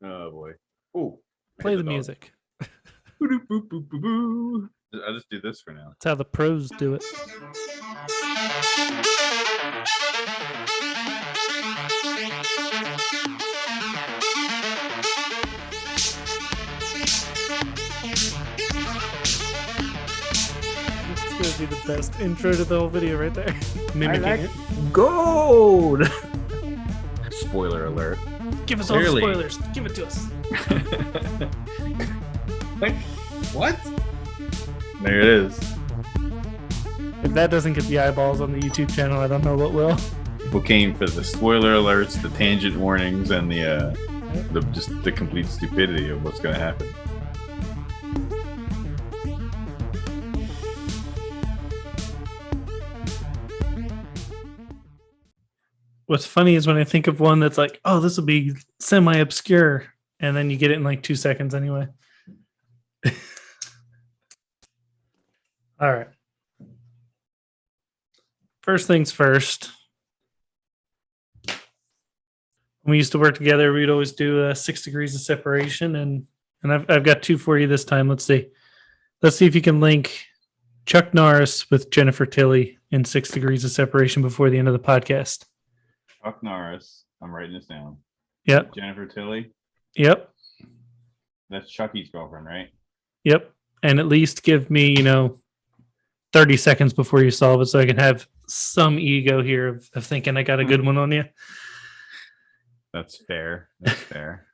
Oh boy. Ooh. Play the music. I'll just do this for now. That's how the pros do it. It's gonna be the best intro to the whole video right there. Mimicking it. Gold. Spoiler alert. Give us all the spoilers. Give it to us. What? There it is. If that doesn't get the eyeballs on the YouTube channel, I don't know what will. People came for the spoiler alerts, the tangent warnings, and the complete stupidity of what's going to happen. What's funny is when I think of one that's like, oh, this will be semi-obscure, and then you get it in like 2 seconds anyway. All right. First things first. When we used to work together, we'd always do 6 degrees of separation, and I've got 2 for you this time. Let's see if you can link Chuck Norris with Jennifer Tilly in 6 degrees of separation before the end of the podcast. Chuck Norris. I'm writing this down. Yep. Jennifer Tilly. Yep. That's Chucky's girlfriend, right? Yep. And at least give me, 30 seconds before you solve it so I can have some ego here of thinking I got a good one on you. That's fair. That's fair.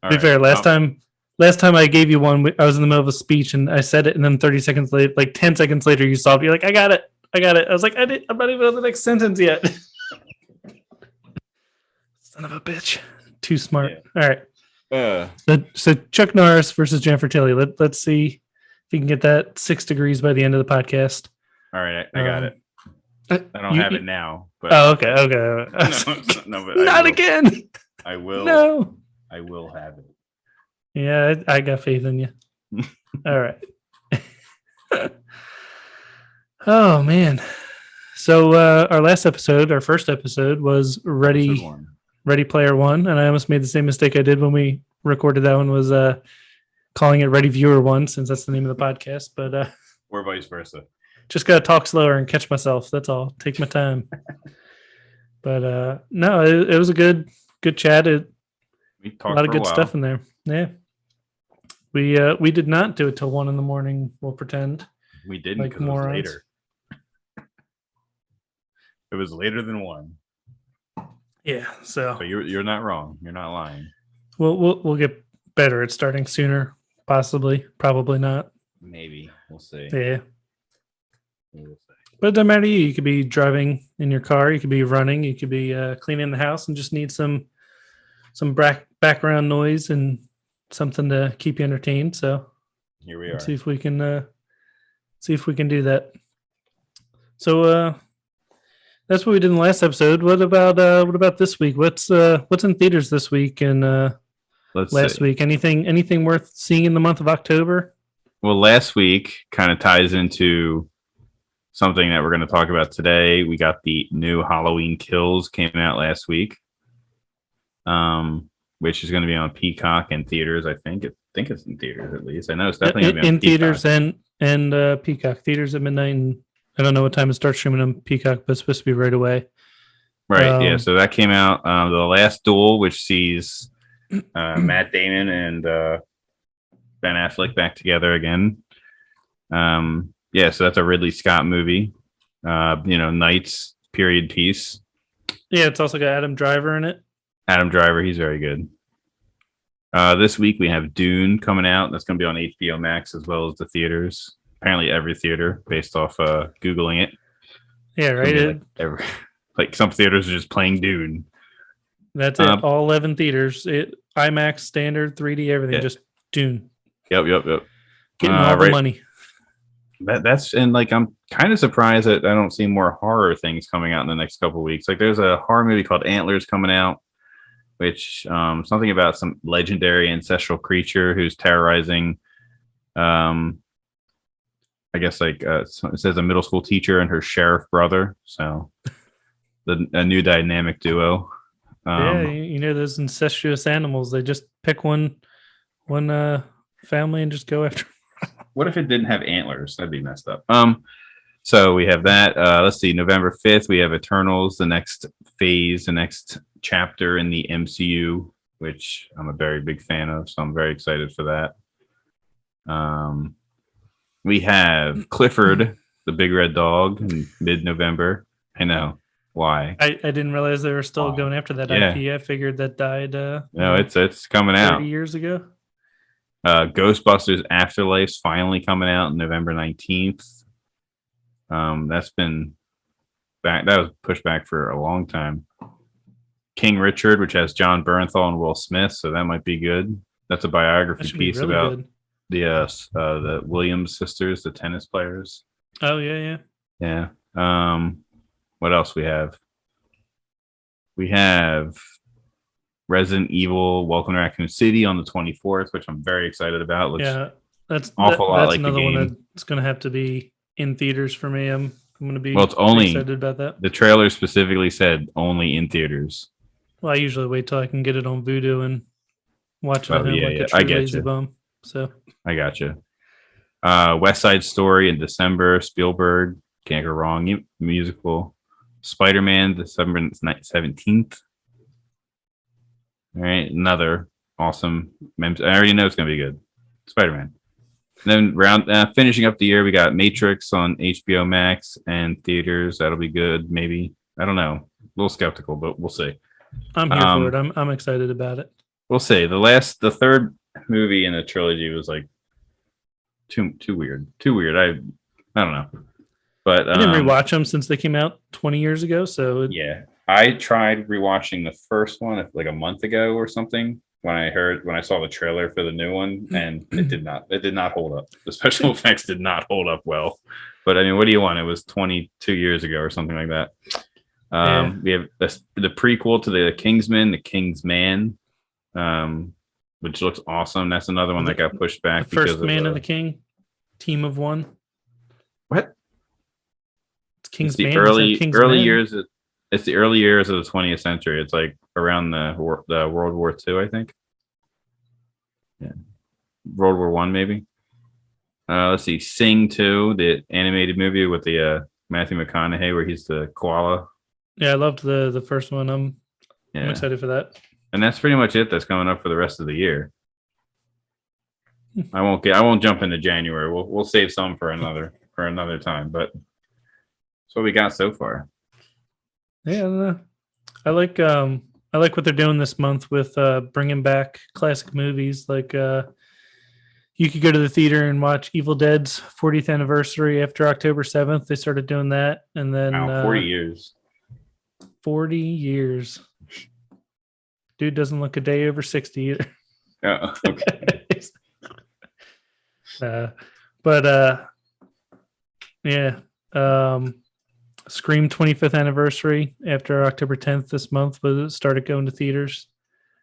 To be fair, last time I gave you one, I was in the middle of a speech and I said it, and then 30 seconds later, like 10 seconds later, you solved it. You're like, I got it. I was like, I'm not even on the next sentence yet. Son of a bitch. Too smart. Yeah. All right. So Chuck Norris versus Jennifer Tilly. Let's see if you can get that 6 degrees by the end of the podcast. All right. I got it. I don't have it now. But okay. No, but not again. I will. No. I will have it. Yeah, I got faith in you. All right. Oh man. So our first episode was Ready Player One, and I almost made the same mistake I did when we recorded that one, was calling it Ready Viewer One, since that's the name of the podcast. But or vice versa. Just gotta talk slower and catch myself. That's all. Take my time. But no, it was a good chat. A lot of good stuff in there. Yeah. We did not do it till 1 a.m. We'll pretend. We didn't, because it was later. It was later than 1. Yeah, so you're not wrong. You're not lying. We'll get better at starting sooner, possibly, probably not. Maybe we'll see. Yeah, we'll see. But it doesn't matter to you. You could be driving in your car. You could be running. You could be cleaning the house and just need some background noise and something to keep you entertained. So here we are. Let's see if we can do that. So that's what we did in the last episode. What about this week? What's in theaters this week and last week? Anything worth seeing in the month of October? Well, last week kind of ties into something that we're going to talk about today. We got the new Halloween Kills came out last week, which is going to be on Peacock and theaters. I think it's in theaters, at least. I know it's definitely going to be on theaters and Peacock. Theaters at midnight, and I don't know what time it starts streaming on Peacock, but it's supposed to be right away. Right, yeah. So that came out. The Last Duel, which sees Matt Damon and Ben Affleck back together again. Yeah, so that's a Ridley Scott movie. Knights, period piece. Yeah, it's also got Adam Driver in it. Adam Driver, he's very good. This week we have Dune coming out. That's going to be on HBO Max as well as the theaters. Apparently every theater, based off Googling it. Yeah, right. Like some theaters are just playing Dune. That's it. All 11 theaters. IMAX, standard, 3D, everything. Yeah. Just Dune. Yep. Getting all the money. That's I'm kind of surprised that I don't see more horror things coming out in the next couple of weeks. Like there's a horror movie called Antlers coming out, which something about some legendary ancestral creature who's terrorizing I guess it says a middle school teacher and her sheriff brother. So a new dynamic duo. Yeah, you know those incestuous animals. They just pick one family and just go after. What if it didn't have antlers? That'd be messed up. So we have that. Let's see, November 5th, we have Eternals, the next phase, the next chapter in the MCU, which I'm a very big fan of, so I'm very excited for that. We have Clifford, the big red dog, in mid-November. I know. Why? I didn't realize they were still going after that IP. I figured that died no, it's coming 30 out. years ago. Ghostbusters Afterlife's finally coming out November 19th. That's been back. That was pushed back for a long time. King Richard, which has John Bernthal and Will Smith, so that might be good. That's a biography piece really about good. the Williams sisters, the tennis players. Oh yeah. What else we have? We have Resident Evil: Welcome to Raccoon City on the 24th, which I'm very excited about. Looks that's awful lot that's like the another one game. that's going to have to be in theaters for me. I'm going to be Well, it's only excited about that. The trailer specifically said only in theaters. Well, I usually wait till I can get it on Vudu and watch it at home like a I true get lazy you. bum. So I gotcha. West Side Story in December. Spielberg, can't go wrong. Musical. Spider-Man, December 17th. All right, another awesome. I already know it's gonna be good. Spider-Man. And then finishing up the year, we got Matrix on HBO Max and theaters. That'll be good. Maybe, I don't know. A little skeptical, but we'll see. I'm here for it. I'm excited about it. We'll see. The third movie in the trilogy was like too weird. Too weird. I don't know. But I didn't rewatch them since they came out 20 years ago. So yeah, I tried rewatching the first one like a month ago or something when I saw the trailer for the new one, and it did not hold up. The special effects did not hold up well. But I mean, what do you want? It was 22 years ago or something like that. We have the prequel to the Kingsman, the Kingsman, which looks awesome. That's another one that got pushed back. The first Man of the King, Team of One. What? It's King's the Man, early years. It's the early years of the 20th century. It's like around the World War II, I think. Yeah, World War I, maybe. Let's see, Sing 2, the animated movie with the Matthew McConaughey, where he's the koala. Yeah, I loved the first one. I'm excited for that. And that's pretty much it. That's coming up for the rest of the year. I won't jump into January. We'll save some for another time. But that's what we got so far. Yeah, I like what they're doing this month with bringing back classic movies. Like you could go to the theater and watch Evil Dead's 40th anniversary after October 7th. They started doing that, and then 40 years. 40 years. Dude doesn't look a day over 60 either. Oh, okay. Yeah. Scream 25th anniversary after October 10th this month was started going to theaters.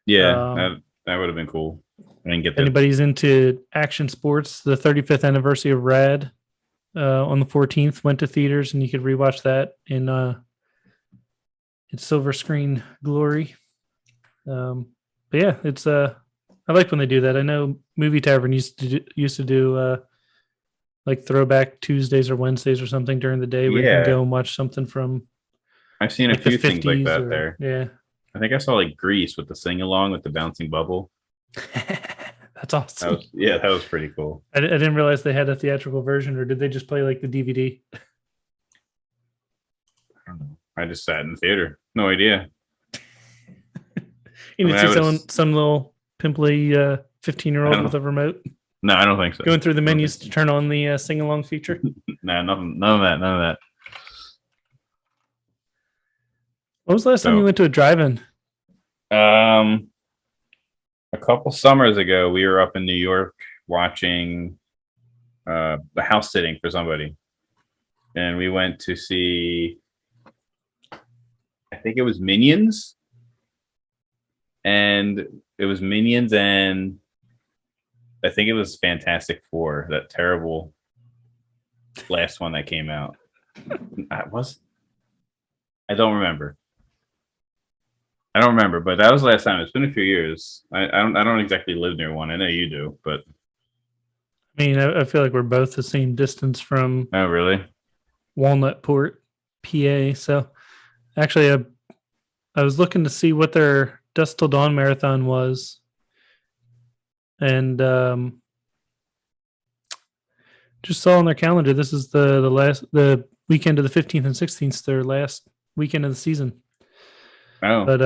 Yeah, that would have been cool. I didn't get that. Anybody's into action sports, the 35th anniversary of Rad on the 14th went to theaters, and you could rewatch that in its silver screen glory. But yeah, it's I like when they do that. I know Movie Tavern used to do like throwback Tuesdays or Wednesdays or something during the day where you can go and watch something from. I've seen a few things like that there. Yeah. I think I saw like Grease with the sing along with the bouncing bubble. That's awesome. That was pretty cool. I didn't realize they had a theatrical version, or did they just play like the DVD? I don't know. I just sat in the theater. No idea. You need to see some little pimply 15-year-old with a remote. No, I don't think so. Going through the menus to turn on the sing-along feature. No, none of that. What was the last time you went to a drive-in? A couple summers ago, we were up in New York watching the house sitting for somebody, and we went to see. I think it was Minions, and I think it was Fantastic Four, that terrible last one that came out. I don't remember. I don't remember, but that was the last time. It's been a few years. I don't exactly live near one. I know you do, but I mean, I feel like we're both the same distance from oh really? Walnut Port, PA. So actually, I was looking to see what their Dusk Till Dawn marathon was, and just saw on their calendar this is the weekend of the 15th and 16th, their last weekend of the season. Oh, But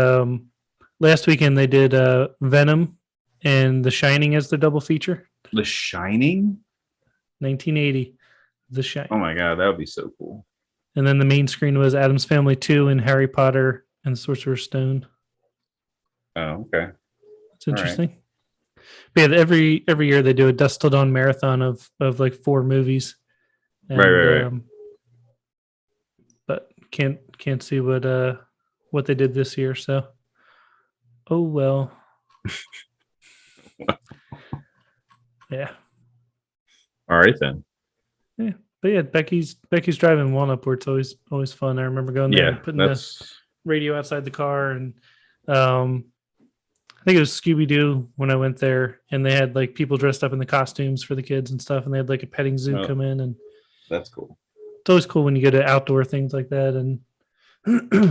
last weekend they did Venom and The Shining as their double feature. The Shining. 1980, The Shining. Oh my god, that would be so cool. And then the main screen was Addams Family 2 and Harry Potter and the Sorcerer's Stone. Oh, okay. It's interesting. But yeah, every year they do a Dusk Till Dawn marathon of like 4 movies. And, Right. But can't see what they did this year. So, oh well. Yeah. All right then. Yeah. But yeah, Becky's driving Walnut Port's always fun. I remember going there and putting the radio outside the car, and I think it was Scooby Doo when I went there, and they had like people dressed up in the costumes for the kids and stuff, and they had like a petting zoo come in, and that's cool. It's always cool when you go to outdoor things like that. And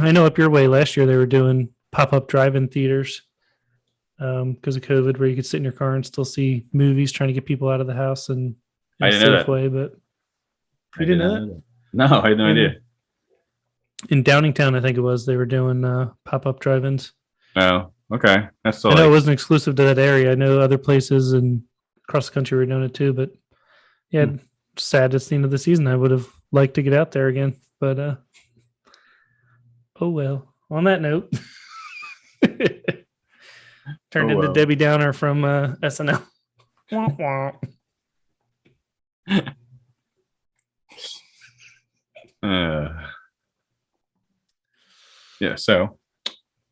I know up your way last year they were doing pop-up drive-in theaters because of COVID, where you could sit in your car and still see movies, trying to get people out of the house and in I a didn't know safe that. way. But you didn't know that? No, I had no idea. In Downingtown, I think it was, they were doing pop-up drive-ins. Oh, okay. That's so. I know it wasn't exclusive to that area. I know other places and across the country were doing it too. But yeah, sad it's the end of the season. I would have liked to get out there again, but oh well. On that note, turned into Debbie Downer from SNL. Wah, wah. Yeah. So,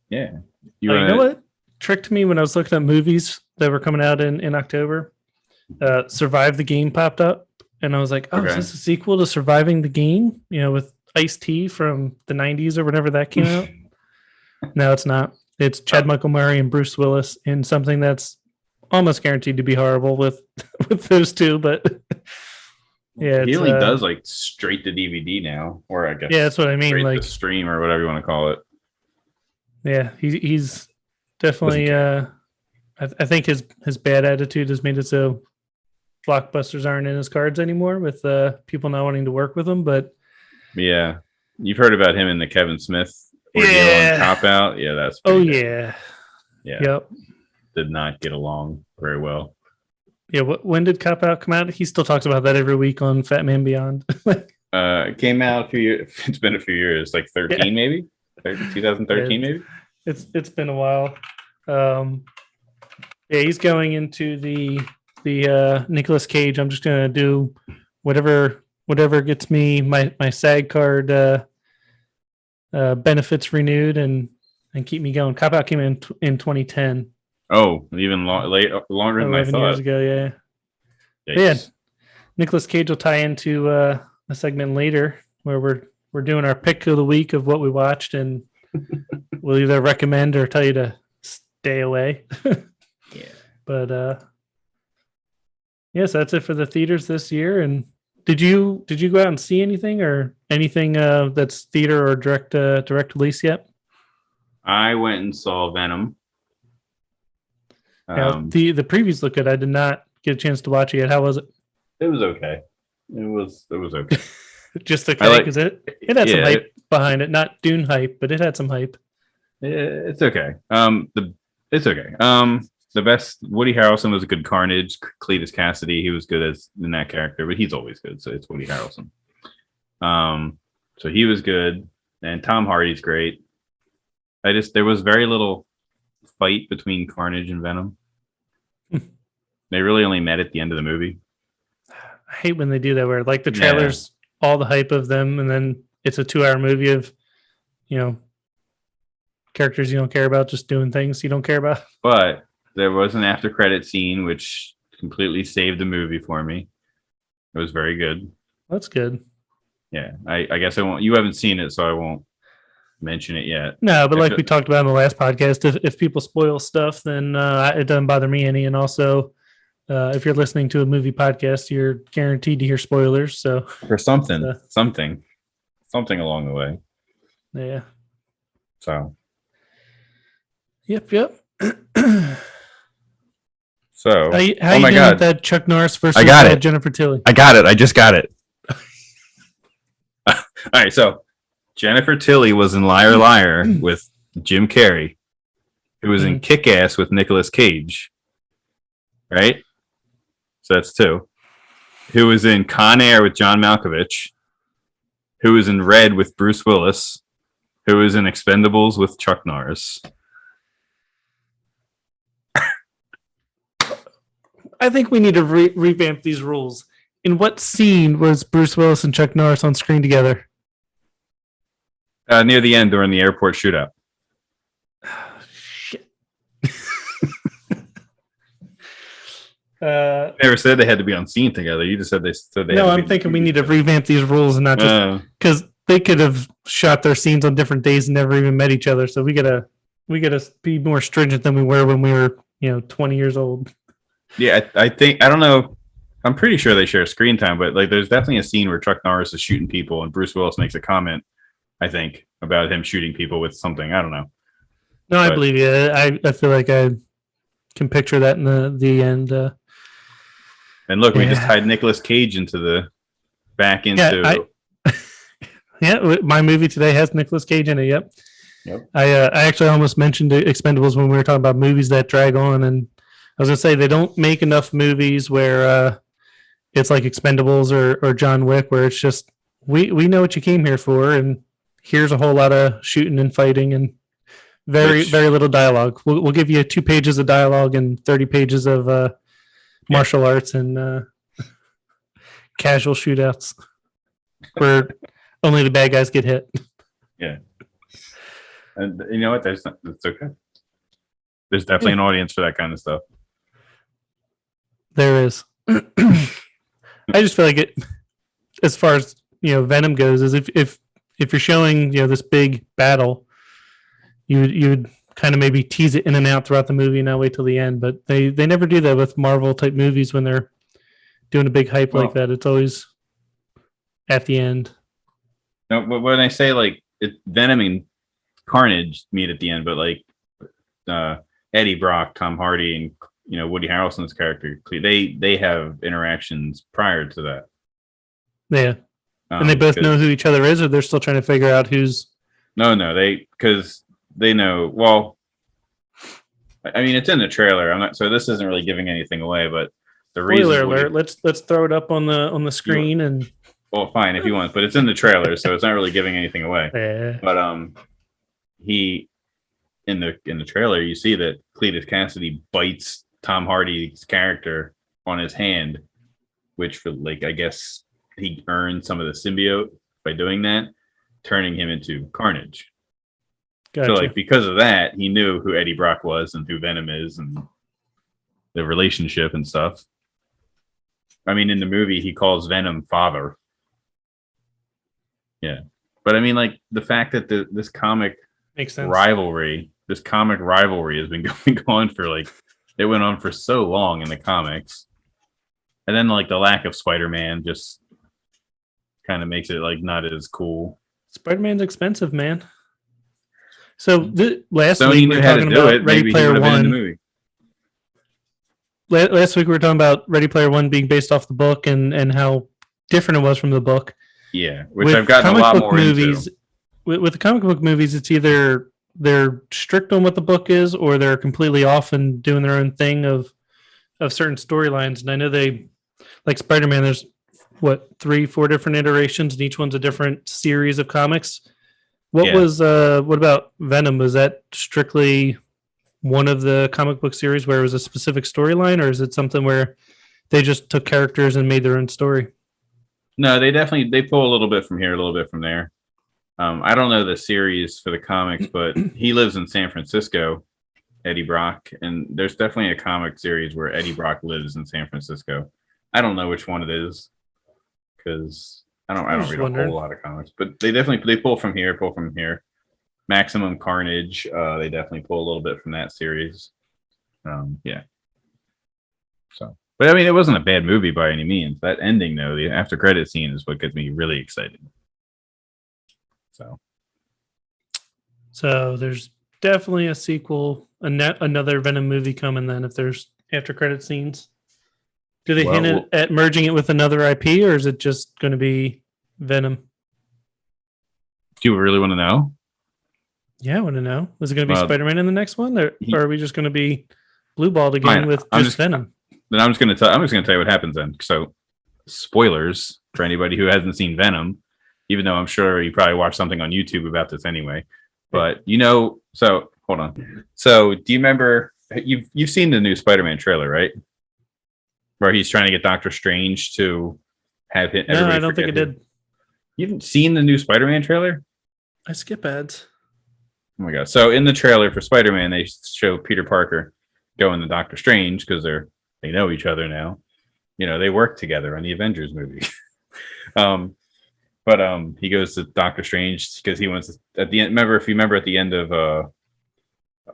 yeah. You know what tricked me when I was looking at movies that were coming out in October? Survive the Game popped up, and I was like, "Oh, is this a sequel to Surviving the Game?" You know, with Ice-T from the '90s or whenever that came out. No, it's not. It's Chad Michael Murray and Bruce Willis in something that's almost guaranteed to be horrible with those two. But yeah, he only does like straight to DVD now, or I guess that's what I mean, like like stream or whatever you want to call it. Yeah, he's definitely. I think his bad attitude has made it so blockbusters aren't in his cards anymore, with people not wanting to work with him. But yeah, you've heard about him in the Kevin Smith ordeal on Cop Out. Yeah, that's yeah. Yep. Did not get along very well. Yeah, when did Cop Out come out? He still talks about that every week on Fat Man Beyond. It came out a few years. It's been a few years, like 13 maybe. 2013 maybe. It's been a while. Yeah, he's going into the Nicolas Cage. I'm just gonna do whatever gets me my SAG card benefits renewed and keep me going. Cop Out came in 2010. Oh, even longer than I thought. Years ago, yeah. Yeah, Nicolas Cage will tie into a segment later where we're doing our pick of the week of what we watched, and we'll either recommend or tell you to stay away. Yeah. But yes, that's it for the theaters this year. And did you go out and see anything that's theater or direct release yet? I went and saw Venom. The previews look good. I did not get a chance to watch it yet. How was it? It was okay. It was okay. Just okay, because it had some hype behind it. Not Dune hype, but it had some hype. It's okay. It's okay. The best Woody Harrelson was a good Carnage. Cletus Cassidy, he was good in that character, but he's always good. So it's Woody Harrelson. So he was good, and Tom Hardy's great. There was very little fight between Carnage and Venom. They really only met at the end of the movie. I hate when they do that, where like the trailers, all the hype of them, and then it's a 2-hour movie of, characters you don't care about just doing things you don't care about. But there was an after credit scene which completely saved the movie for me. It was very good. That's good. Yeah, I guess I won't. You haven't seen it, so I won't mention it yet. No, but like we talked about in the last podcast, if people spoil stuff, then it doesn't bother me any. And also, if you're listening to a movie podcast, you're guaranteed to hear spoilers. So for something along the way. Yeah. So. Yep. So. How you my doing God, with that Chuck Norris versus I got it. Jennifer Tilly? I got it. I just got it. All right. So Jennifer Tilly was in Liar Liar with Jim Carrey, who was in Kick-Ass with Nicolas Cage. Right? So that's 2. Who was in Con Air with John Malkovich. Who was in Red with Bruce Willis. Who was in Expendables with Chuck Norris. I think we need to revamp these rules. In what scene was Bruce Willis and Chuck Norris on screen together? Near the end during the airport shootout. Shit. Never said they had to be on scene together. You just said they said they. No, I'm thinking we need to revamp these rules and not just because they could have shot their scenes on different days and never even met each other. So we gotta be more stringent than we were when we were 20 years old. Yeah, I think I don't know. I'm pretty sure they share screen time, but like, there's definitely a scene where Chuck Norris is shooting people, and Bruce Willis makes a comment, I think, about him shooting people with something. I don't know. No, I believe you. I feel like I can picture that in the end. And look, we just tied Nicolas Cage into. Yeah, my movie today has Nicolas Cage in it. Yep. I actually almost mentioned Expendables when we were talking about movies that drag on, and I was gonna say they don't make enough movies where it's like Expendables or John Wick, where it's just we know what you came here for, and here's a whole lot of shooting and fighting and very little dialogue. We'll give you 2 pages of dialogue and 30 pages of martial arts and casual shootouts where only the bad guys get hit. Yeah, and you know what? It's okay. There's definitely an audience for that kind of stuff. There is. I just feel like it, as far as Venom goes, is if you're showing this big battle, you'd kind of maybe tease it in and out throughout the movie and not wait till the end. But they never do that with Marvel type movies when they're doing a big hype like that. It's always at the end. No, but when I say like Venom and Carnage meet at the end, but like Eddie Brock, Tom Hardy, and Woody Harrelson's character, they have interactions prior to that. Yeah, and they both know who each other is, or they're still trying to figure out who's. No, because they know. Well, I mean, it's in the trailer. I'm not. So this isn't really giving anything away, but the reason. Spoiler alert! Let's throw it up on the screen and. Well, fine if you want, but it's in the trailer, so it's not really giving anything away. Yeah. But he in the trailer, you see that Cletus Cassidy bites Tom Hardy's character on his hand, which for I guess he earned some of the symbiote by doing that, turning him into Carnage. Gotcha. So because of that, he knew who Eddie Brock was and who Venom is and the relationship and stuff. I mean, in the movie, he calls Venom father. Yeah. But I mean, like, the fact that this comic makes sense. rivalry has been going on for it went on for so long in the comics. And then the lack of Spider-Man just kind of makes it not as cool. Spider-Man's expensive, man. So last Sony week we were talking about Ready Player One. Last week we were talking about Ready Player One being based off the book and how different it was from the book. Yeah, which I've gotten a lot more movies, into. With the comic book movies, it's either they're strict on what the book is, or they're completely off and doing their own thing of certain storylines. And I know they, like Spider-Man, there's 3-4 different iterations, and each one's a different series of comics. What about Venom? Was that strictly one of the comic book series where it was a specific storyline, or is it something where they just took characters and made their own story? No, they pull a little bit from here, a little bit from there. I don't know the series for the comics, but he lives in San Francisco, Eddie Brock, and there's definitely a comic series where Eddie Brock lives in San Francisco. I don't know which one it is because I don't read a whole lot of comics, but they pull from here, Maximum Carnage. They definitely pull a little bit from that series. Yeah. So, but I mean, it wasn't a bad movie by any means. That ending, though, the after credit scene is what gets me really excited. So there's definitely a sequel, another Venom movie coming. Then, if there's after credit scenes, do they hint at merging it with another IP, or is it just going to be Venom? Do you really want to know? Yeah, I want to know. Is it going to be Spider-Man in the next one, or are we just going to be blue balled again with just Venom? Then I'm just going to tell you what happens then. So, spoilers for anybody who hasn't seen Venom, even though I'm sure you probably watched something on YouTube about this anyway. But so hold on. So, do you remember you've seen the new Spider-Man trailer, right? Where he's trying to get Doctor Strange to have hit. No, I don't think I did. You haven't seen the new Spider-Man trailer? I skip ads. Oh my god! So in the trailer for Spider-Man, they show Peter Parker going to Doctor Strange because they know each other now. They work together on the Avengers movie. But he goes to Doctor Strange because he wants to, at the end. If you remember at the end of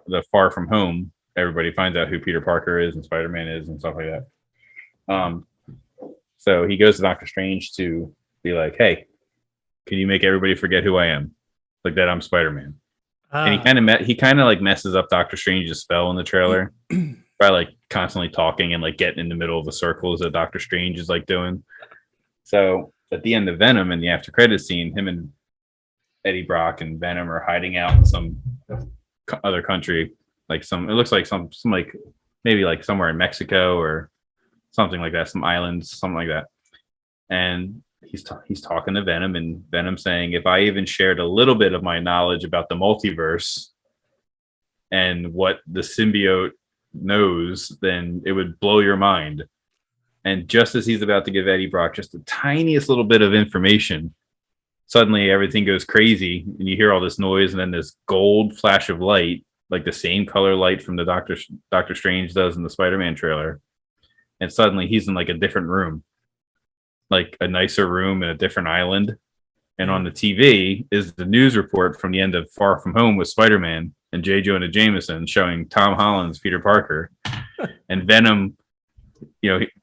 the Far From Home, everybody finds out who Peter Parker is and Spider-Man is and stuff like that. So he goes to Doctor Strange to be like, "Hey, can you make everybody forget who I am? Like that I'm Spider-Man." And he kind of messes up Doctor Strange's spell in the trailer by constantly talking and getting in the middle of the circles that Doctor Strange is doing. So at the end of Venom in the after credit scene, him and Eddie Brock and Venom are hiding out in some other country, it looks like some maybe somewhere in Mexico or something like that, some islands, something like that. And he's talking to Venom, and Venom saying, if I even shared a little bit of my knowledge about the multiverse and what the symbiote knows, then it would blow your mind. And just as he's about to give Eddie Brock just the tiniest little bit of information, suddenly everything goes crazy and you hear all this noise and then this gold flash of light, like the same color light from the Doctor Strange does in the Spider-Man trailer. And suddenly he's in a different room, a nicer room in a different island. And on the TV is the news report from the end of Far From Home with Spider-Man and J. Jonah Jameson showing Tom Holland's Peter Parker. And Venom,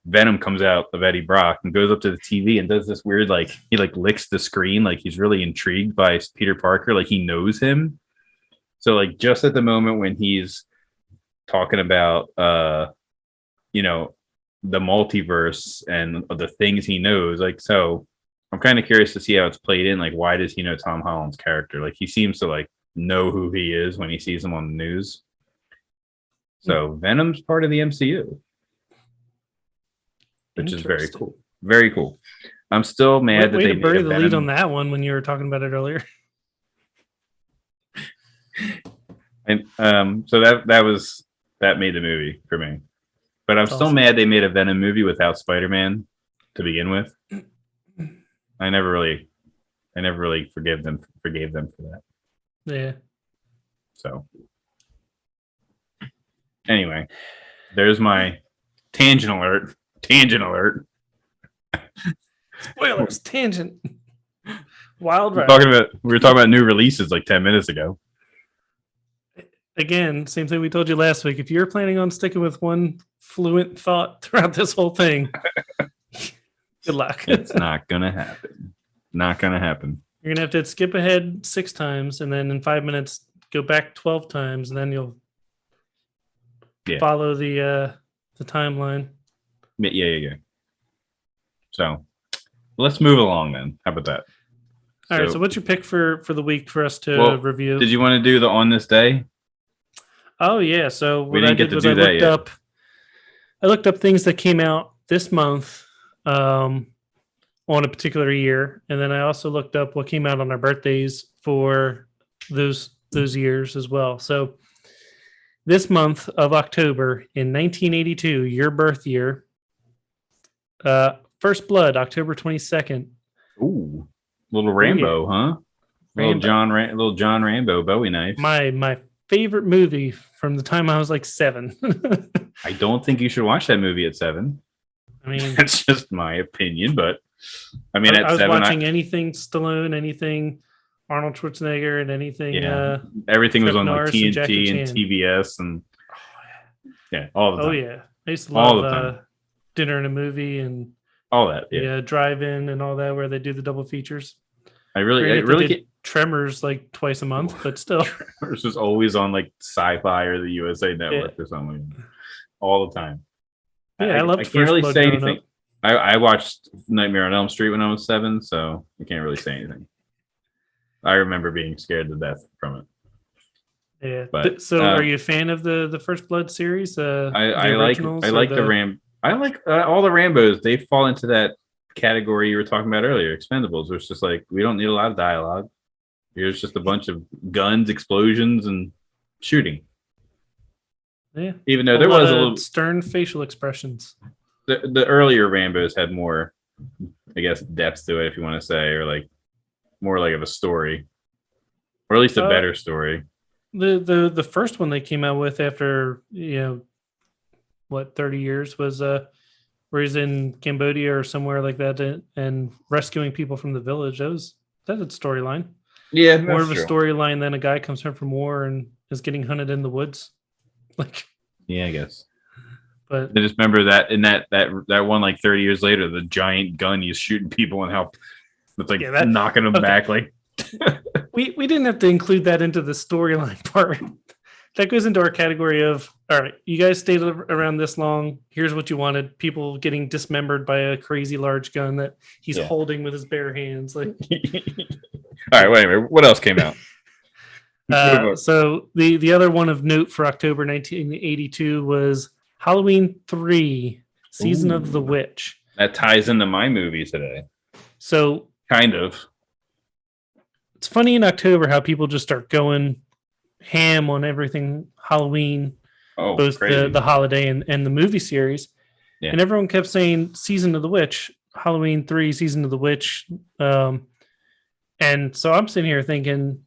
Venom comes out of Eddie Brock and goes up to the TV and does this weird, he licks the screen. He's really intrigued by Peter Parker. He knows him. So just at the moment when he's talking about, the multiverse and the things he knows, so I'm kind of curious to see how it's played in. Why does he know Tom Holland's character? He seems to know who he is when he sees him on the news. So Venom's part of the MCU, which is very cool. Very cool. I'm still mad that they bury the lead on that one when you were talking about it earlier. And so that made the movie for me. But I'm still mad they made a Venom movie without Spider-Man to begin with. I never really forgave them for that. Yeah. So anyway, there's my tangent alert. Spoilers, tangent. Wild ride. We were talking about new releases 10 minutes ago. Again, same thing we told you last week. If you're planning on sticking with one fluent thought throughout this whole thing, good luck. It's not going to happen. Not going to happen. You're going to have to skip ahead 6 times and then in 5 minutes go back 12 times and then you'll follow the timeline. Yeah. So let's move along then. How about that? All right. So what's your pick for the week for us to review? Did you want to do the On This Day? Oh yeah. So what I did was I looked up things that came out this month on a particular year, and then I also looked up what came out on our birthdays for those years as well. So this month of October in 1982, your birth year, First Blood, October 22nd. Ooh, little Rambo, huh? Little John Rambo Bowie knife. My favorite movie from the time I was 7. I don't think you should watch that movie at 7. I mean, that's just my opinion, but I mean, I was watching anything Stallone, anything Arnold Schwarzenegger and anything. Yeah. Everything was Chuck on like Norris and Jackie TNT and Chan. TBS and all the Oh time. yeah, I used to All love the time. Dinner and a Movie and All that. Yeah. Drive-In and all that, where they do the double features. I Granted, really they did get Tremors like twice a month, but still. It's just always on like Sci-Fi or the USA Network or something, all the time. Yeah, I loved I can't First really Blood say growing anything. up. I watched Nightmare on Elm Street when I was 7, so I can't really say anything. I remember being scared to death from it. Yeah. But, So, are you a fan of the First Blood series? I like all the Rambos. They fall into that category you were talking about earlier, Expendables. Where it's just like we don't need a lot of dialogue. Here's just a bunch of guns, explosions, and shooting. Yeah. Even though there was a little stern facial expressions. The earlier Rambos had more, I guess, depth to it, if you want to say, or like more like of a story, or at least a better story. The first one they came out with after 30 years was where he's in Cambodia or somewhere like that and rescuing people from the village. That's a storyline. Yeah, more of a storyline than a guy comes home from war and is getting hunted in the woods. Like, yeah, I guess. But I just remember that in that one, like 30 years later, the giant gun he's shooting people and how it's like knocking them back. Like we didn't have to include that into the storyline part. That goes into our category of, all right, you guys stayed around this long. Here's what you wanted: people getting dismembered by a crazy large gun that he's holding with his bare hands. Like, all right, wait a minute. What else came out? So the other one of note for October 1982 was Halloween 3, Season of the Witch. That ties into my movie today. So kind of. It's funny in October how people just start going ham on everything Halloween, both the holiday and the movie series. Yeah. And everyone kept saying Season of the Witch, Halloween 3, Season of the Witch. And so I'm sitting here thinking,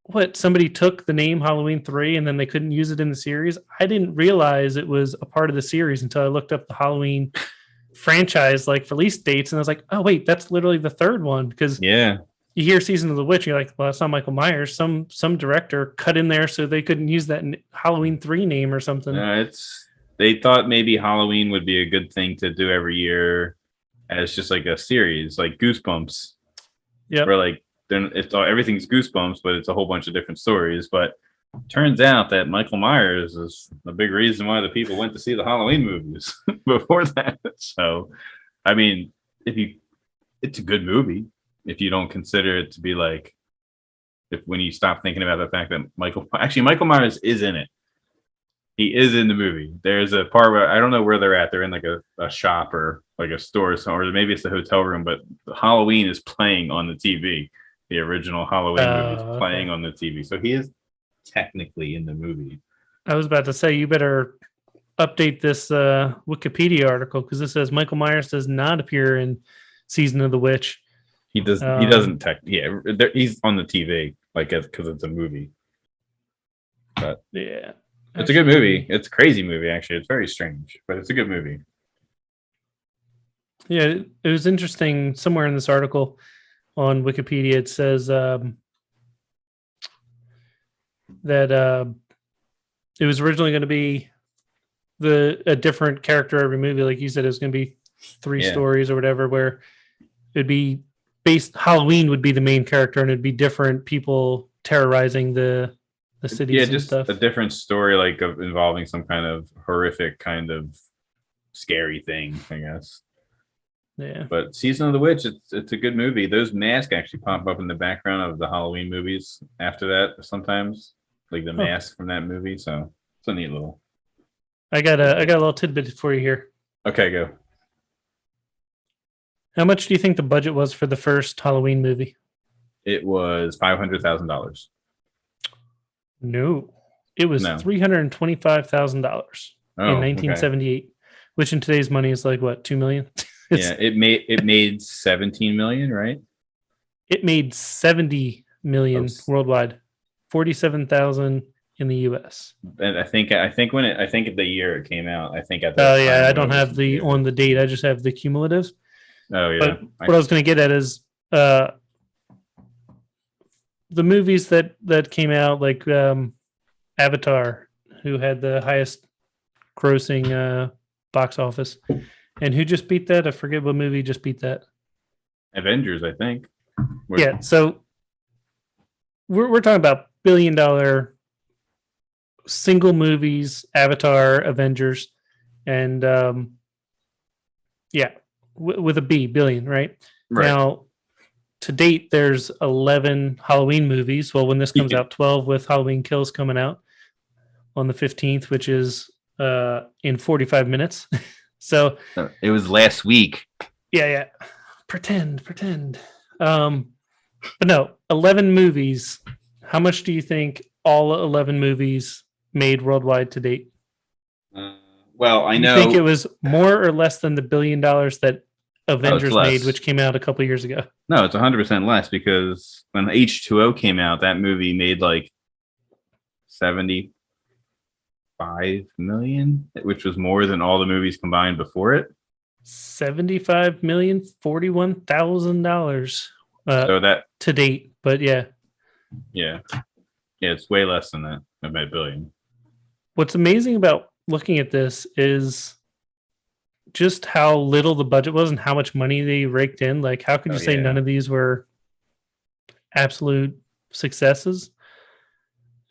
what, somebody took the name Halloween 3 and then they couldn't use it in the series? I didn't realize it was a part of the series until I looked up the Halloween franchise like release dates, and I was like, oh wait, that's literally the third one. Because you hear Season of the Witch, you're like, well, it's not Michael Myers. Some director cut in there so they couldn't use that Halloween 3 name or something. They thought maybe Halloween would be a good thing to do every year as just like a series, like Goosebumps. Yeah, where like then everything's Goosebumps, but it's a whole bunch of different stories. But turns out that Michael Myers is a big reason why the people went to see the Halloween movies before that. So, I mean, it's a good movie if you don't consider it to be like, when you stop thinking about the fact that Michael Myers is in it. He is in the movie. There's a part where I don't know where they're at. They're in like a shop or like a store or something, or maybe it's the hotel room, but Halloween is playing on the TV. The original Halloween movie is playing on the TV. So he is technically in the movie. I was about to say, you better update this Wikipedia article, because it says Michael Myers does not appear in Season of the Witch. He does. He doesn't. He's on the TV, like, because it's a movie. But yeah, it's a good movie. It's a crazy movie, actually. It's very strange, but it's a good movie. Yeah, it was interesting. Somewhere in this article on Wikipedia, it says that it was originally going to be a different character every movie. Like you said, it was going to be 3 stories or whatever, where it'd be Halloween would be the main character, and it'd be different people terrorizing the cities. Yeah, just a different story, like involving some kind of horrific, kind of scary thing, I guess. Yeah. But Season of the Witch, it's a good movie. Those masks actually pop up in the background of the Halloween movies after that sometimes, like the mask from that movie. So it's a neat little. I got a little tidbit for you here. Okay, go. How much do you think the budget was for the first Halloween movie? It was $500,000. No, it was $325,000 in 1978, which in today's money is like what, $2 million? It made 17 million, right? It made 70 million worldwide, 47,000 in the US. And I think the year it came out, I think at that time, I don't have on the date. I just have the cumulative. Oh yeah. But what I was going to get at is the movies that came out, like Avatar, who had the highest grossing box office, and who just beat that? I forget what movie just beat that. Avengers, I think. Yeah, so we're talking about billion-dollar single movies: Avatar, Avengers, and with a B, billion, right? Now, to date, there's 11 Halloween movies. Well, when this comes out, 12 with Halloween Kills coming out on the 15th, which is in 45 minutes. So it was last week. Yeah. Pretend. But no, 11 movies. How much do you think all 11 movies made worldwide to date? Well, I know. You think it was more or less than the $1 billion that Avengers made, which came out a couple years ago? No, it's 100% less, because when H2O came out, that movie made like 75 million, which was more than all the movies combined before it. $75,041,000 so that to date, but yeah, it's way less than that of $1 billion. What's amazing about looking at this is just how little the budget was and how much money they raked in. Like, how could you say none of these were absolute successes?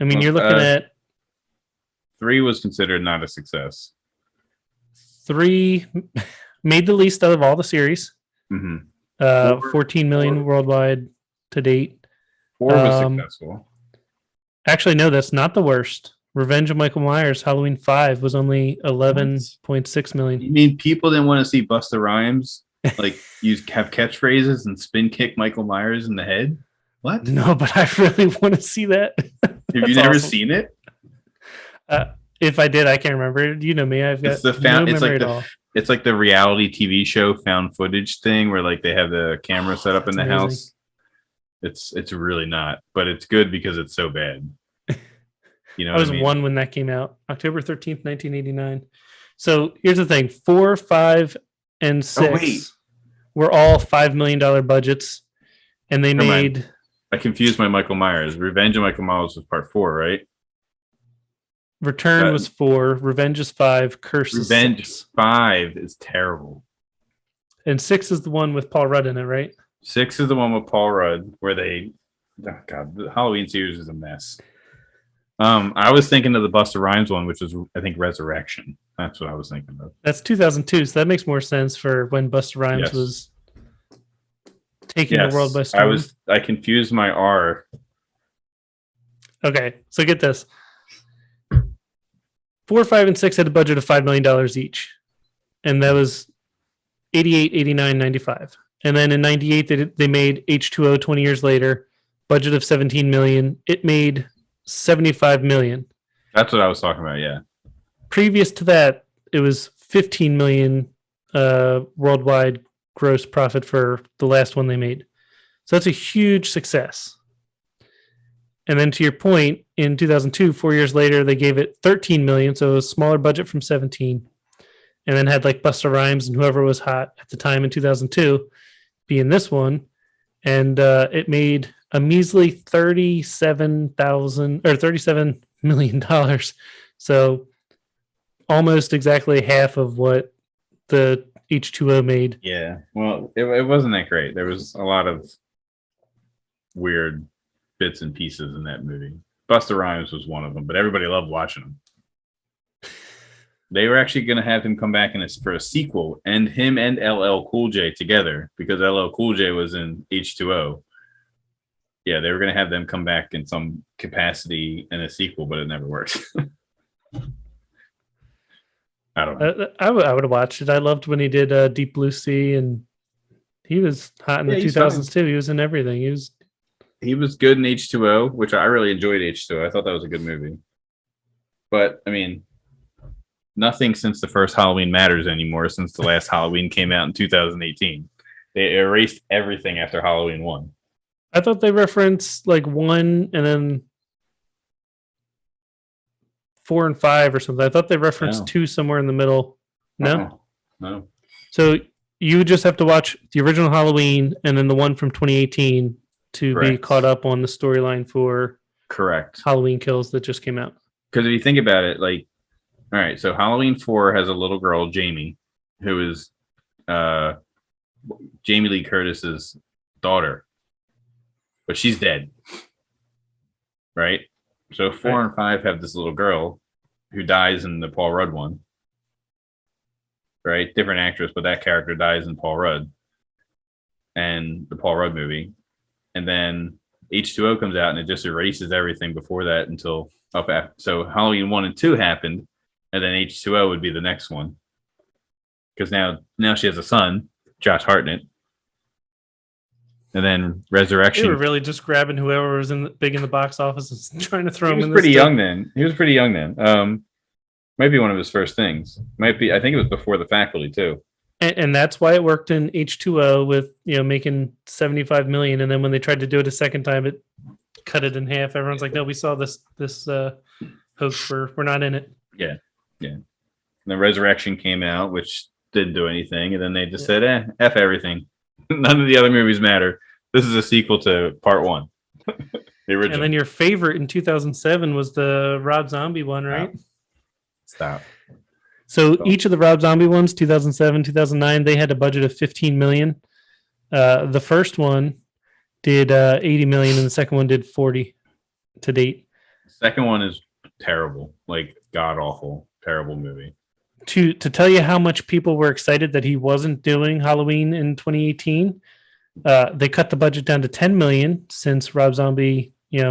I mean, you're looking at 3 was considered not a success. 3 made the least out of all the series. 14 million worldwide to date. 4 was successful. Actually, no, that's not the worst. Revenge of Michael Myers, Halloween 5 was only 11.6 million. You mean people didn't want to see Busta Rhymes like have catchphrases and spin kick Michael Myers in the head? What? No, but I really want to see that. Have you never seen it? If I did, I can't remember. You know me. I've got no memory at all. It's like the reality TV show found footage thing where like they have the camera set up in the house. It's really not, but it's good because it's so bad. You know, I was 1 when that came out, October 13th, 1989. So here's the thing: 4, 5, and 6 were all $5 million budgets, and they made. I confused my Michael Myers. Revenge of Michael Myers was part 4, right? Return was 4. Revenge is 5. Curse is 6. 5 is terrible. And 6 is the one with Paul Rudd in it, right? 6 is the one with Paul Rudd where the Halloween series is a mess. I was thinking of the Busta Rhymes one, which was, I think, Resurrection. That's what I was thinking of. That's 2002, so that makes more sense for when Busta Rhymes was taking the world by storm. I confused my R. Okay, so get this. 4, 5, and 6 had a budget of $5 million each. And that was 88, 89, 95. And then in 98, they made H2O 20 years later, budget of 17 million. It made 75 million. That's what I was talking about, yeah. Previous to that, it was 15 million worldwide gross profit for the last one they made. So that's a huge success. And then to your point, in 2002, 4 years later, they gave it 13 million, so a smaller budget from 17. And then had like Busta Rhymes and whoever was hot at the time in 2002 be in this one. And it made a measly $37 million. So almost exactly half of what the H2O made. Yeah. Well, it wasn't that great. There was a lot of weird bits and pieces in that movie. Busta Rhymes was one of them, but everybody loved watching him. They were actually going to have him come back for a sequel, and him and LL Cool J together, because LL Cool J was in H2O. Yeah, they were going to have them come back in some capacity in a sequel, but it never worked. I don't know. I would have watched it. I loved when he did Deep Blue Sea, and he was hot in the 2000s too. He was in everything. He was good in H2O, which I really enjoyed H2O. I thought that was a good movie. But, I mean, nothing since the first Halloween matters anymore, since the last Halloween came out in 2018. They erased everything after Halloween 1. I thought they referenced like 1 and then 4 and 5 or something. I thought they referenced 2 somewhere in the middle. No? No. So you just have to watch the original Halloween and then the one from 2018 to be Correct. caught up on the storyline for Correct. Halloween Kills that just came out. Because if you think about it, like, all right, so Halloween 4 has a little girl, Jamie, who is Jamie Lee Curtis's daughter, but she's dead, right? So 4 and 5 have this little girl who dies in the Paul Rudd one, right? Different actress, but that character dies in Paul Rudd and the Paul Rudd movie. And then H2O comes out and it just erases everything before that until up after. So Halloween 1 and 2 happened, and then H2O would be the next one. Because now she has a son, Josh Hartnett. And then Resurrection. They were really just grabbing whoever was big in the box office and trying to throw him in. He was pretty young then. Might be one of his first things. Might be. I think it was before the Faculty too. And that's why it worked in H2O with making 75 million. And then when they tried to do it a second time, it cut it in half. Everyone's like, "No, we saw this hoax. We're not in it." Yeah. And then Resurrection came out, which didn't do anything, and then they just said, "F everything. None of the other movies matter. This is a sequel to Part 1." The original. And then your favorite in 2007 was the Rob Zombie one, right? Stop. So each of the Rob Zombie ones, 2007, 2009, they had a budget of 15 million. The first one did 80 million, and the second one did 40 to date. The second one is terrible, like god awful, terrible movie. To tell you how much people were excited that he wasn't doing Halloween in 2018, they cut the budget down to 10 million since Rob Zombie, took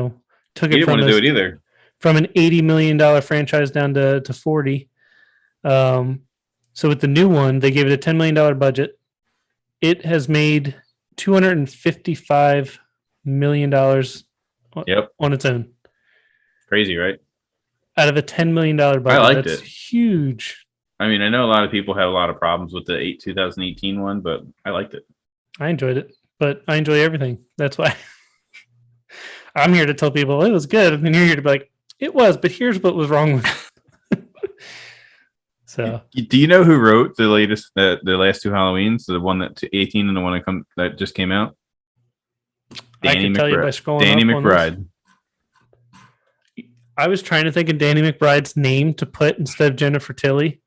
He it didn't want to do it either. From an $80 million franchise down to 40. So with the new one, they gave it a $10 million budget. It has made $255 million on its own. Crazy, right? Out of a $10 million budget. I liked That's it. Huge. I mean, I know a lot of people have a lot of problems with the 2018 one, but I liked it. I enjoyed it, but I enjoy everything. That's why I'm here to tell people it was good. And then you're here to be like, it was, but here's what was wrong with it. So, do you know who wrote the latest, the last two Halloweens, the one that 18 and the one that just came out? I can tell you by scrolling Danny up on McBride. this. I was trying to think of Danny McBride's name to put instead of Jennifer Tilly,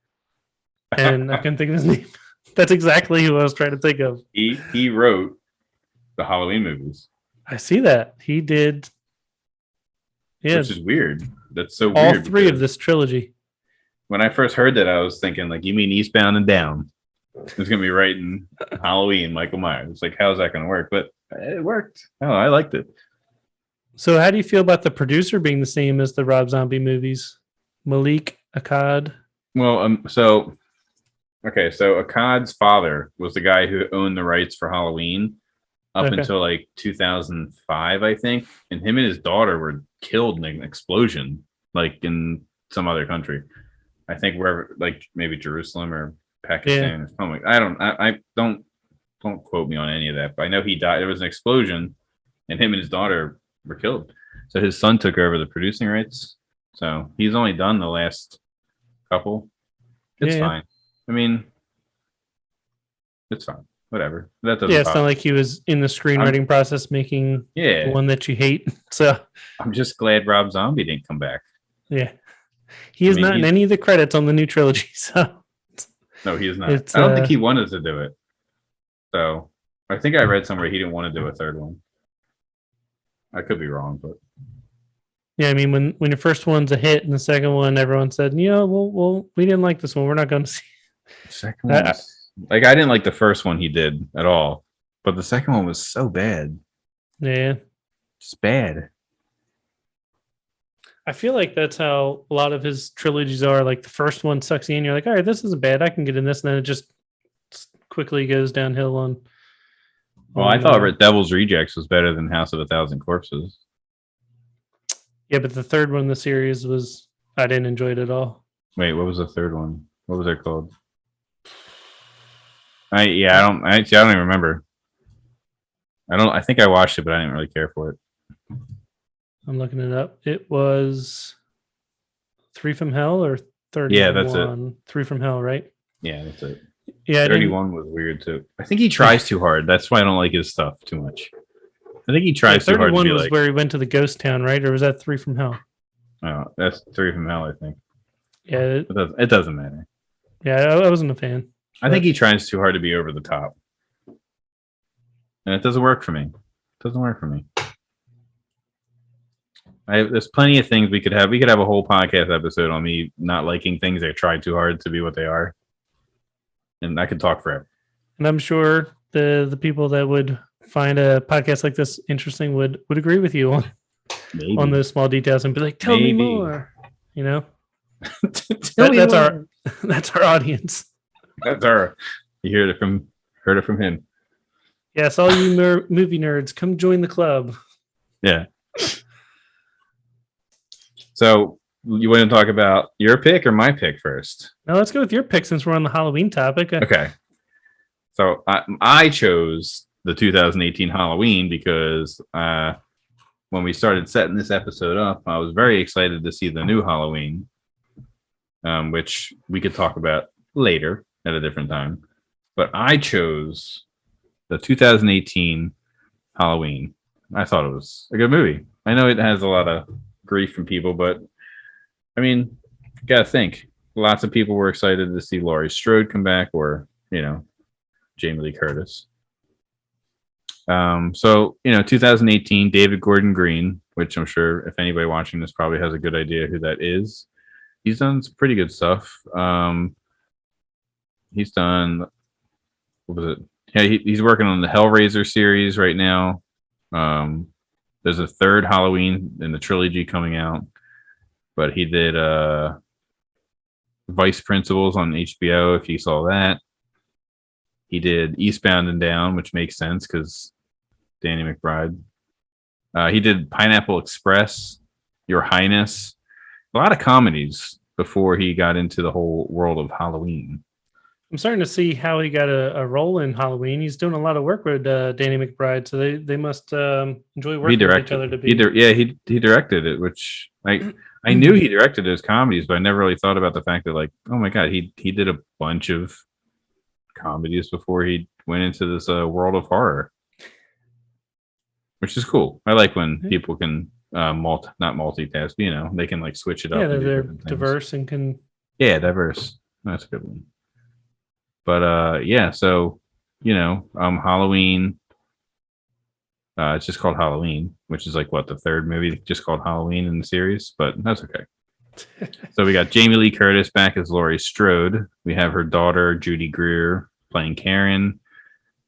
and I couldn't think of his name. That's exactly who I was trying to think of. He wrote the Halloween movies. I see that he did. Yeah, Which is weird. That's so all weird. three of this trilogy. When I first heard that, I was thinking, like, you mean Eastbound and Down? It's gonna be writing Halloween, Michael Myers. It's like, how's that gonna work? But it worked. Oh, I liked it. So, how do you feel about the producer being the same as the Rob Zombie movies, Malik Akkad? Well, so Akkad's father was the guy who owned the rights for Halloween up until like 2005, I think, and him and his daughter were killed in an explosion, like in some other country. I think wherever, like maybe Jerusalem or Pakistan or something. I don't quote me on any of that, but I know he died. There was an explosion, and him and his daughter were killed. So his son took over the producing rights. So he's only done the last couple. It's fine. I mean, it's fine. Whatever. That doesn't. Yeah, it's not like he was in the screenwriting process making the one that you hate. So I'm just glad Rob Zombie didn't come back. Yeah, he is not in any of the credits on the new trilogy. So no, he is not. I don't think he wanted to do it. So I think I read somewhere he didn't want to do a third one. I could be wrong, but yeah, I mean, when your first one's a hit and the second one, everyone said, well, we didn't like this one. We're not going to see. Second one, like I didn't like the first one he did at all, but the second one was so bad. Yeah, it's bad. I feel like that's how a lot of his trilogies are. Like the first one sucks you in, you're like, all right, this isn't bad. I can get in this, and then it just quickly goes downhill on. Well, I thought Devil's Rejects was better than House of a Thousand Corpses. Yeah, but the third one in the series I didn't enjoy it at all. Wait, what was the third one? What was it called? I don't even remember. I think I watched it, but I didn't really care for it. I'm looking it up. It was 3 from Hell or 31? Yeah, that's it. 3 from Hell, right? Yeah, that's it. Yeah, 31 was weird too. I think he tries too hard. That's why I don't like his stuff too much. I think he tries too hard to 31 be was like. where he went to the ghost town, right? Or was that 3 from Hell? Oh, that's 3 from Hell, I think. Yeah, It doesn't matter. yeah, I wasn't a fan. I think he tries too hard to be over the top, and it doesn't work for me. It doesn't work for me. There's plenty of things we could have. We could have a whole podcast episode on me not liking things that try too hard to be what they are, and I could talk forever. And I'm sure the people that would find a podcast like this interesting would agree with you on those small details and be like, "Tell me more." You know, that's our audience. That's our. You heard it from him. Yes, all you movie nerds, come join the club. Yeah. So you want to talk about your pick or my pick first? Now let's go with your pick since we're on the Halloween topic. Okay. So I chose the 2018 Halloween because when we started setting this episode up, I was very excited to see the new Halloween, which we could talk about later at a different time. But I chose the 2018 Halloween. I thought it was a good movie. I know it has a lot of grief from people, but I mean, you gotta think. Lots of people were excited to see Laurie Strode come back, or Jamie Lee Curtis. So 2018, David Gordon Green, which I'm sure if anybody watching this probably has a good idea who that is. He's done some pretty good stuff. He's done, what was it? Yeah, he's working on the Hellraiser series right now. There's a third Halloween in the trilogy coming out, but he did Vice Principals on HBO, if you saw that. He did Eastbound and Down, which makes sense because Danny McBride. He did Pineapple Express, Your Highness, a lot of comedies before he got into the whole world of Halloween. I'm starting to see how he got a role in Halloween. He's doing a lot of work with Danny McBride, so they must enjoy working with each other. He directed it, which I knew he directed his comedies, but I never really thought about the fact that, like, oh my god, he did a bunch of comedies before he went into this world of horror, which is cool. I like when people can not multitask. They can like switch it up. Yeah, they're diverse and can. Yeah, diverse. That's a good one. But so Halloween. It's just called Halloween, which is like the third movie just called Halloween in the series, but that's okay. So we got Jamie Lee Curtis back as Laurie Strode. We have her daughter Judy Greer playing Karen.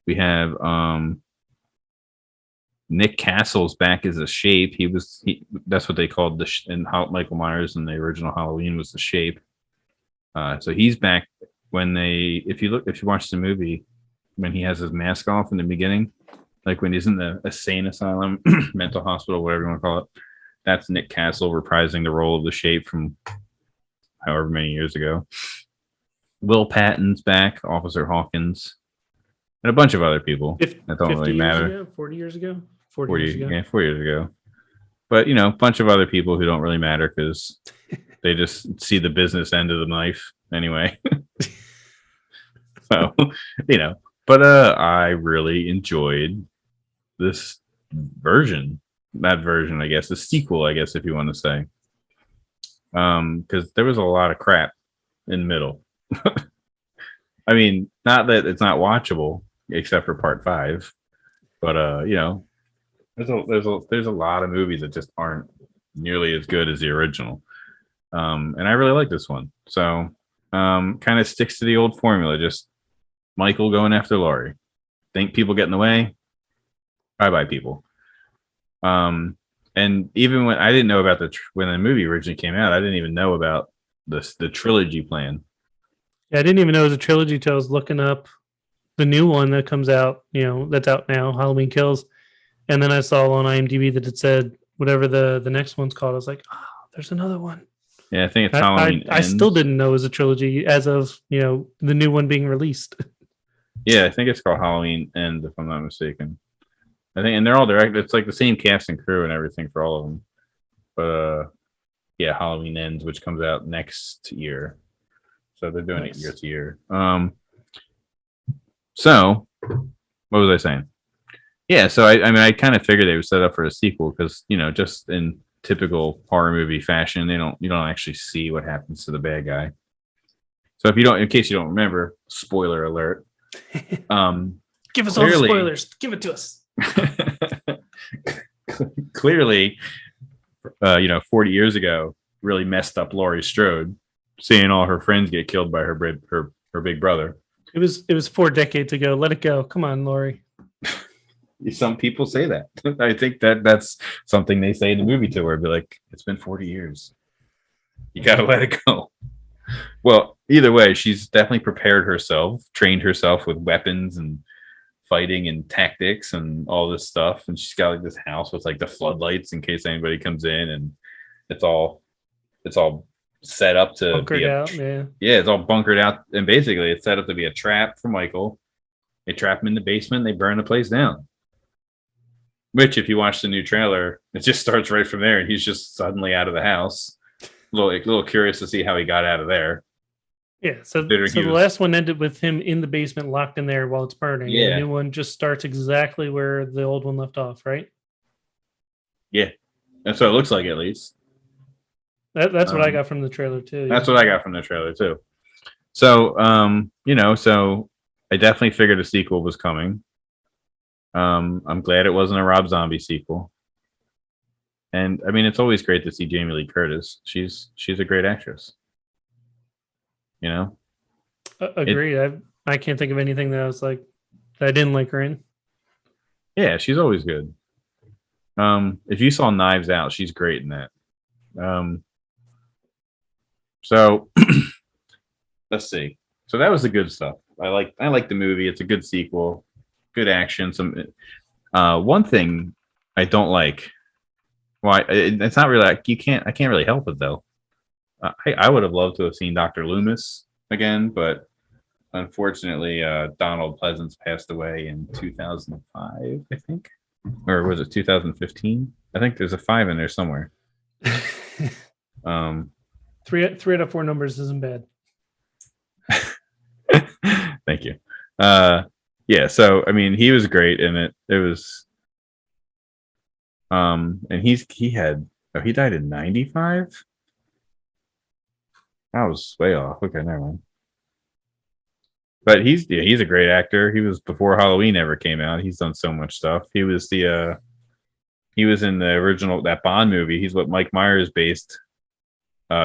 We have Nick Castle's back as a Shape. That's what they called Michael Myers in the original Halloween was the Shape. So he's back if you watch the movie when he has his mask off in the beginning, like when he's in the insane asylum, mental hospital, whatever you want to call it. That's Nick Castle reprising the role of the Shape from however many years ago. Will Patton's back, Officer Hawkins, and a bunch of other people that don't really matter. 40 years ago? 4 years ago. But, a bunch of other people who don't really matter because they just see the business end of the knife anyway. So, but I really enjoyed this version. That version, I guess, the sequel, I guess, if you want to say. Because there was a lot of crap in the middle. I mean, not that it's not watchable, except for part 5. But there's a lot of movies that just aren't nearly as good as the original. And I really like this one. So kind of sticks to the old formula, just Michael going after Laurie. Think people get in the way? Bye people. And even when I didn't know about when the movie originally came out, I didn't even know about the trilogy plan. Yeah, I didn't even know it was a trilogy till I was looking up the new one that comes out, that's out now, Halloween Kills. And then I saw on IMDb that it said whatever the next one's called. I was like, oh, there's another one. Yeah, I think it's Halloween I still didn't know it was a trilogy as of, the new one being released. Yeah, I think it's called Halloween End, if I'm not mistaken. I think, and they're all direct. It's like the same cast and crew and everything for all of them. But yeah, Halloween Ends, which comes out next year. So they're doing it year to year. So what was I saying? Yeah, so I mean, I kind of figured they would set up for a sequel because just in typical horror movie fashion, you don't actually see what happens to the bad guy. So in case you don't remember, spoiler alert. Give us all the spoilers. Give it to us. Clearly, 40 years ago, really messed up Laurie Strode, seeing all her friends get killed by her big brother. It was 4 decades ago. Let it go. Come on, Laurie. Some people say that. I think that's something they say in the movie to her. Be like, it's been 40 years. You gotta let it go. Well, either way, she's definitely prepared herself, trained herself with weapons and fighting and tactics and all this stuff. And she's got like this house with like the floodlights in case anybody comes in, and it's all set up to bunkered be out. Yeah, it's all bunkered out, and basically it's set up to be a trap for Michael. They trap him in the basement. They burn the place down. Which, if you watch the new trailer, it just starts right from there, and he's just suddenly out of the house. A little curious to see how he got out of there. Yeah, so the last one ended with him in the basement, locked in there while it's burning. Yeah, the new one just starts exactly where the old one left off, right? Yeah, that's what it looks like, at least. That's what I got from the trailer too. That's what I got from the trailer too. So, so I definitely figured a sequel was coming. I'm glad it wasn't a Rob Zombie sequel. And I mean, it's always great to see Jamie Lee Curtis. She's a great actress. Agreed. I can't think of anything that I was like that I didn't like her in. Yeah, she's always good. If you saw Knives Out, she's great in that. So let's see. So that was the good stuff. I like the movie. It's a good sequel. Good action. One thing I don't like. Why it's not really like I can't really help it though. I would have loved to have seen Dr. Loomis again, but unfortunately, Donald Pleasance passed away in 2005, I think, or was it 2015? I think there's a 5 in there somewhere. 3 out of 4 numbers isn't bad. Thank you. Yeah, so I mean, he was great in it. It was, and he died in 95. I was way off. Okay, never mind. But he's a great actor. He was before Halloween ever came out. He's done so much stuff. He was in the original that Bond movie. He's what Mike Myers based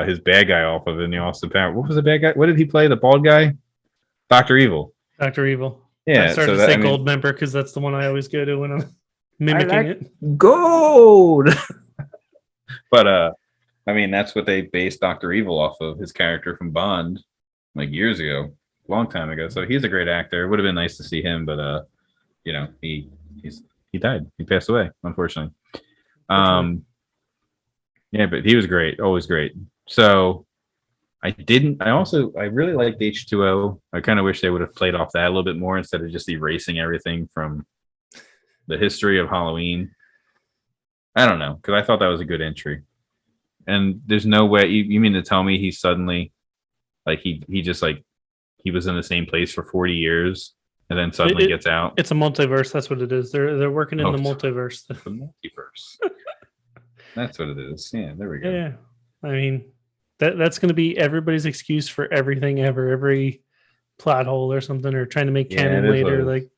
his bad guy off of in the Austin Powers. What was the bad guy? What did he play? The bald guy? Dr. Evil. Dr. Evil. Yeah, I started to say Goldmember because that's the one I always go to when I'm mimicking it. Gold. But I mean, that's what they based Dr. Evil off of, his character from Bond, like years ago, a long time ago. So he's a great actor. It would have been nice to see him, but he died. He passed away, unfortunately. Yeah, but he was great, always great. So I really liked H2O. I kind of wish they would have played off that a little bit more instead of just erasing everything from the history of Halloween. I don't know, because I thought that was a good entry. And there's no way you mean to tell me he suddenly like he just like he was in the same place for 40 years and then suddenly gets out. It's a multiverse. That's what it is. They're working in the multiverse. The multiverse. That's what it is. Yeah, there we go. Yeah. I mean, that's going to be everybody's excuse for everything ever, every plot hole or something, or trying to make canon later. Like,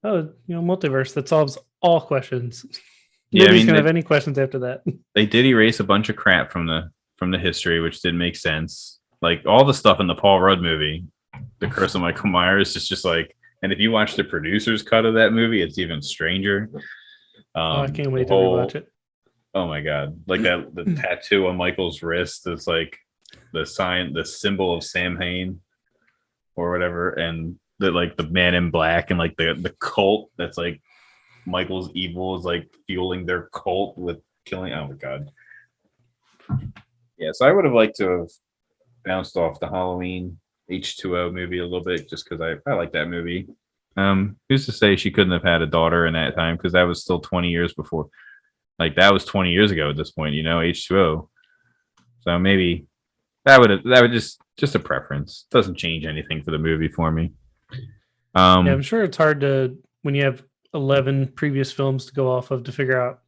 multiverse that solves all questions. Nobody's gonna have any questions after that. They did erase a bunch of crap from the history, which didn't make sense. Like all the stuff in the Paul Rudd movie, The Curse of Michael Myers, is just like. And if you watch the producer's cut of that movie, it's even stranger. I can't wait to rewatch it. Oh my god! Like the tattoo on Michael's wrist is like the symbol of Samhain, or whatever, and the man in black and like the cult that's like. Michael's evil is like fueling their cult with killing. Oh my god! Yeah, so I would have liked to have bounced off the Halloween H2O movie a little bit just because I like that movie. Who's to say she couldn't have had a daughter in that time because that was still 20 years before. Like that was 20 years ago at this point, H2O. So maybe that would just a preference. Doesn't change anything for the movie for me. Yeah, I'm sure it's hard to when you have 11 previous films to go off of to figure out.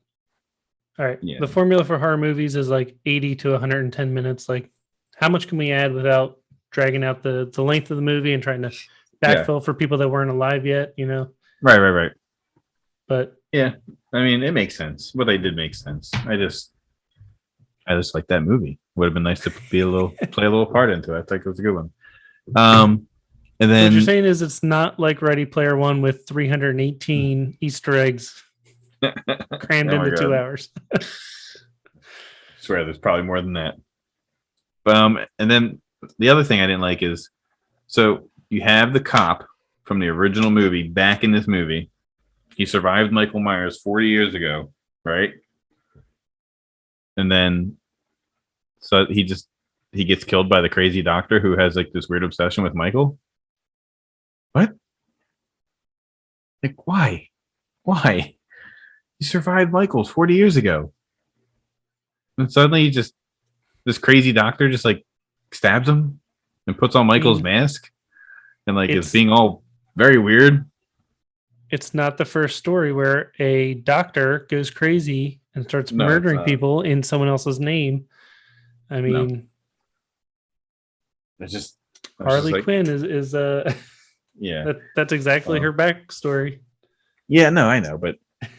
All right, Yeah. the formula for horror movies is like 80 to 110 minutes. Like, how much can we add without dragging out the length of the movie and trying to backfill for people that weren't alive yet? You know. Right. But yeah, I mean, it makes sense. What they did makes sense. I just like that movie. Would have been nice to play a little part into it. I think it was a good one. And then what you're saying is it's not like Ready Player One with 318 Easter eggs crammed into 2 hours. I swear there's probably more than that. And then the other thing I didn't like is, so you have the cop from the original movie back in this movie. He survived Michael Myers 40 years ago, right? And then so he gets killed by the crazy doctor who has like this weird obsession with Michael. What? Like, why? He survived Michael's 40 years ago. And suddenly this crazy doctor just like stabs him and puts on Michael's mask and like is being all very weird. It's not the first story where a doctor goes crazy and starts murdering people in someone else's name. I mean, it's just Harley Quinn is yeah. That's exactly her backstory. Yeah, no, I know, but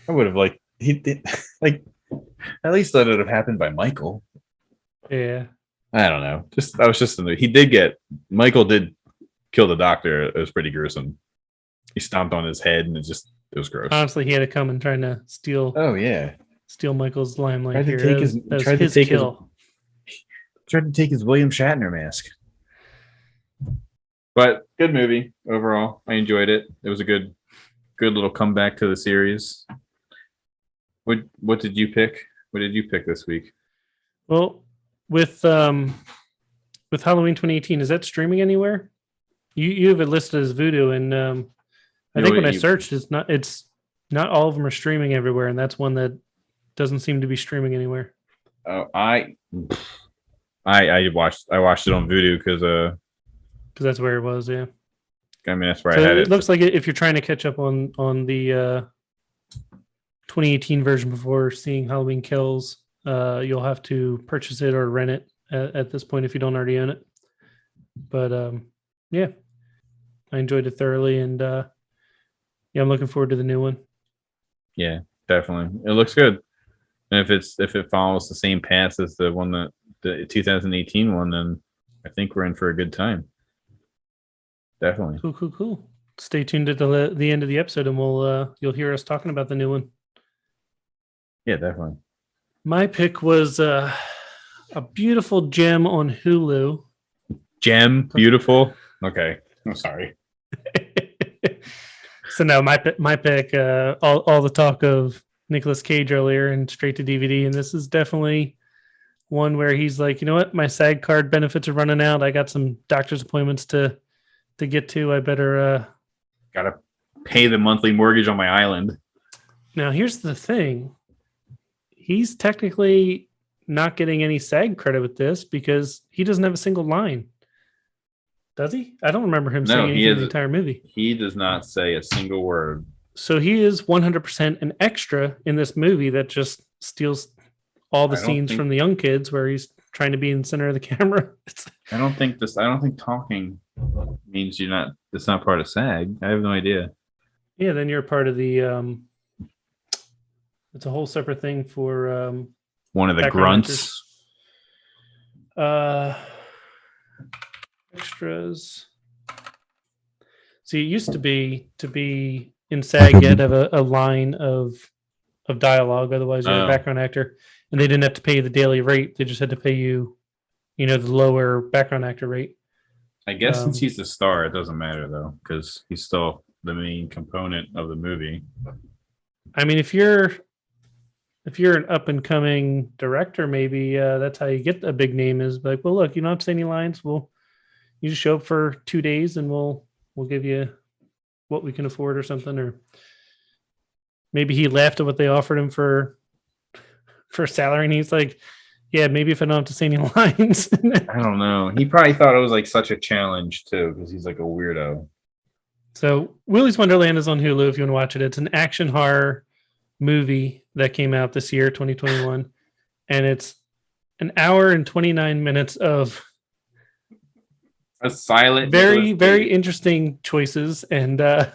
I would have like he did like at least let it have happened by Michael. Yeah. I don't know. Michael did kill the doctor. It was pretty gruesome. He stomped on his head and it was gross. Honestly, he had to come and trying to steal. Oh yeah. Steal Michael's limelight. Tried to take his William Shatner mask. But good movie overall. I enjoyed it. It was a good little comeback to the series. What did you pick? What did you pick this week? Well, with Halloween 2018, is that streaming anywhere? You have it listed as Voodoo, and I think when I searched, it's not all of them are streaming everywhere, and that's one that doesn't seem to be streaming anywhere. Oh, I watched it on Voodoo because that's where it was. Yeah, I mean that's where I had it. It looks like if you're trying to catch up on the 2018 version before seeing Halloween Kills, you'll have to purchase it or rent it at this point if you don't already own it. But yeah, I enjoyed it thoroughly, and yeah, I'm looking forward to the new one. Yeah, definitely, it looks good. And if it follows the same path as the 2018 one, then I think we're in for a good time. Definitely. Cool. Stay tuned at the end of the episode, and you'll hear us talking about the new one. Yeah, definitely. My pick was a beautiful gem on Hulu. Gem, beautiful. Okay, I'm sorry. So no, my pick. All the talk of Nicolas Cage earlier and straight to DVD, and this is definitely one where he's like, you know what, my SAG card benefits are running out. I got some doctor's appointments to get to. I better gotta pay the monthly mortgage on my island. Now here's the thing. He's technically not getting any SAG credit with this because he doesn't have a single line. Does he? I don't remember him saying anything in the entire movie. He does not say a single word. So he is 100% an extra in this movie that just steals all the scenes from the young kids where he's trying to be in the center of the camera. I don't think talking means it's not part of SAG. I have no idea. Yeah, then you're part of the it's a whole separate thing for one of the grunts. Extras. See, it used to be in SAG, you had to have a line of dialogue, otherwise you're a background actor, and they didn't have to pay you the daily rate. They just had to pay you, the lower background actor rate. I guess since he's the star, it doesn't matter though, because he's still the main component of the movie. I mean, if you're an up and coming director, maybe that's how you get a big name. Is like, well, look, you don't have to say any lines. You just show up for 2 days, and we'll give you what we can afford or something. Or maybe he laughed at what they offered him for salary, and he's like, yeah, maybe if I don't have to say any lines. I don't know. He probably thought it was like such a challenge too, because he's like a weirdo. So Willy's Wonderland is on Hulu if you want to watch it. It's an action horror movie that came out this year, 2021, and it's an hour and 29 minutes of A silent, very Nicolas very Cage. interesting choices, and but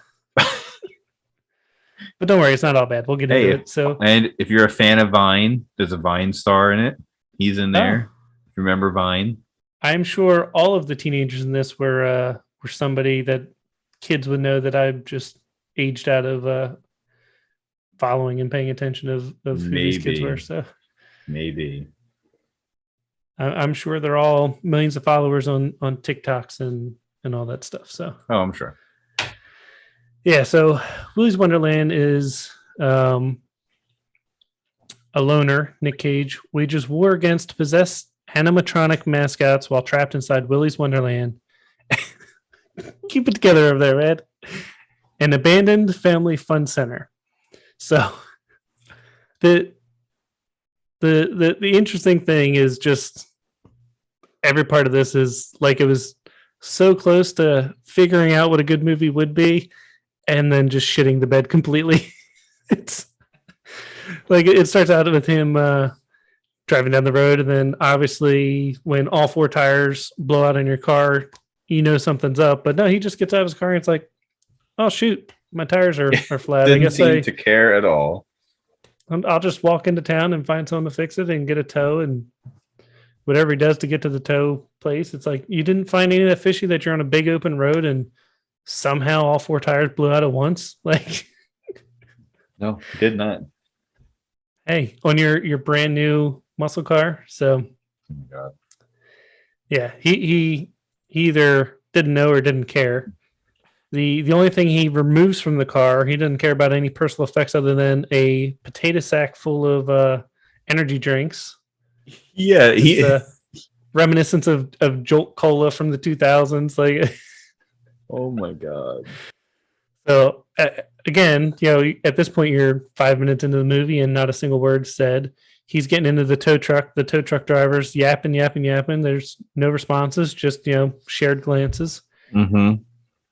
don't worry, it's not all bad. We'll get into it. So, And if you're a fan of Vine, there's a Vine star in it. He's in there. If you remember Vine. I'm sure all of the teenagers in this were somebody that kids would know that I've just aged out of following and paying attention of who these kids Maybe. were. So Maybe. I'm sure they're all millions of followers on TikToks and all that stuff. So Oh, I'm sure. yeah, so Willy's Wonderland is a loner, Nick Cage, wages war against possessed animatronic mascots while trapped inside Willy's Wonderland. Keep it together over there, man. An abandoned family fun center. So the interesting thing is just every part of this is like it was so close to figuring out what a good movie would be and then just shitting the bed completely. It's like it starts out with him driving down the road, and then obviously when all four tires blow out in your car, you know something's up. But no, he just gets out of his car and it's like, oh shoot, my tires are flat. I Didn't guess seem to care at all. I'll just walk into town and find someone to fix it and get a tow, and whatever he does to get to the tow place. It's like, you didn't find any of that fishy that you're on a big open road and somehow all four tires blew out at once. Like, No, did not. hey, on your brand new muscle car. So Oh my God. yeah, he either didn't know or didn't care. The only thing he removes from the car, he doesn't care about any personal effects other than a potato sack full of energy drinks. Yeah, It's reminiscence of Jolt Cola from the 2000s. Like, oh my God. so again, you know, at this point you're 5 minutes into the movie and not a single word said. He's getting into the tow truck. The tow truck driver's yapping. There's no responses, just, you know, shared glances. Mm-hmm.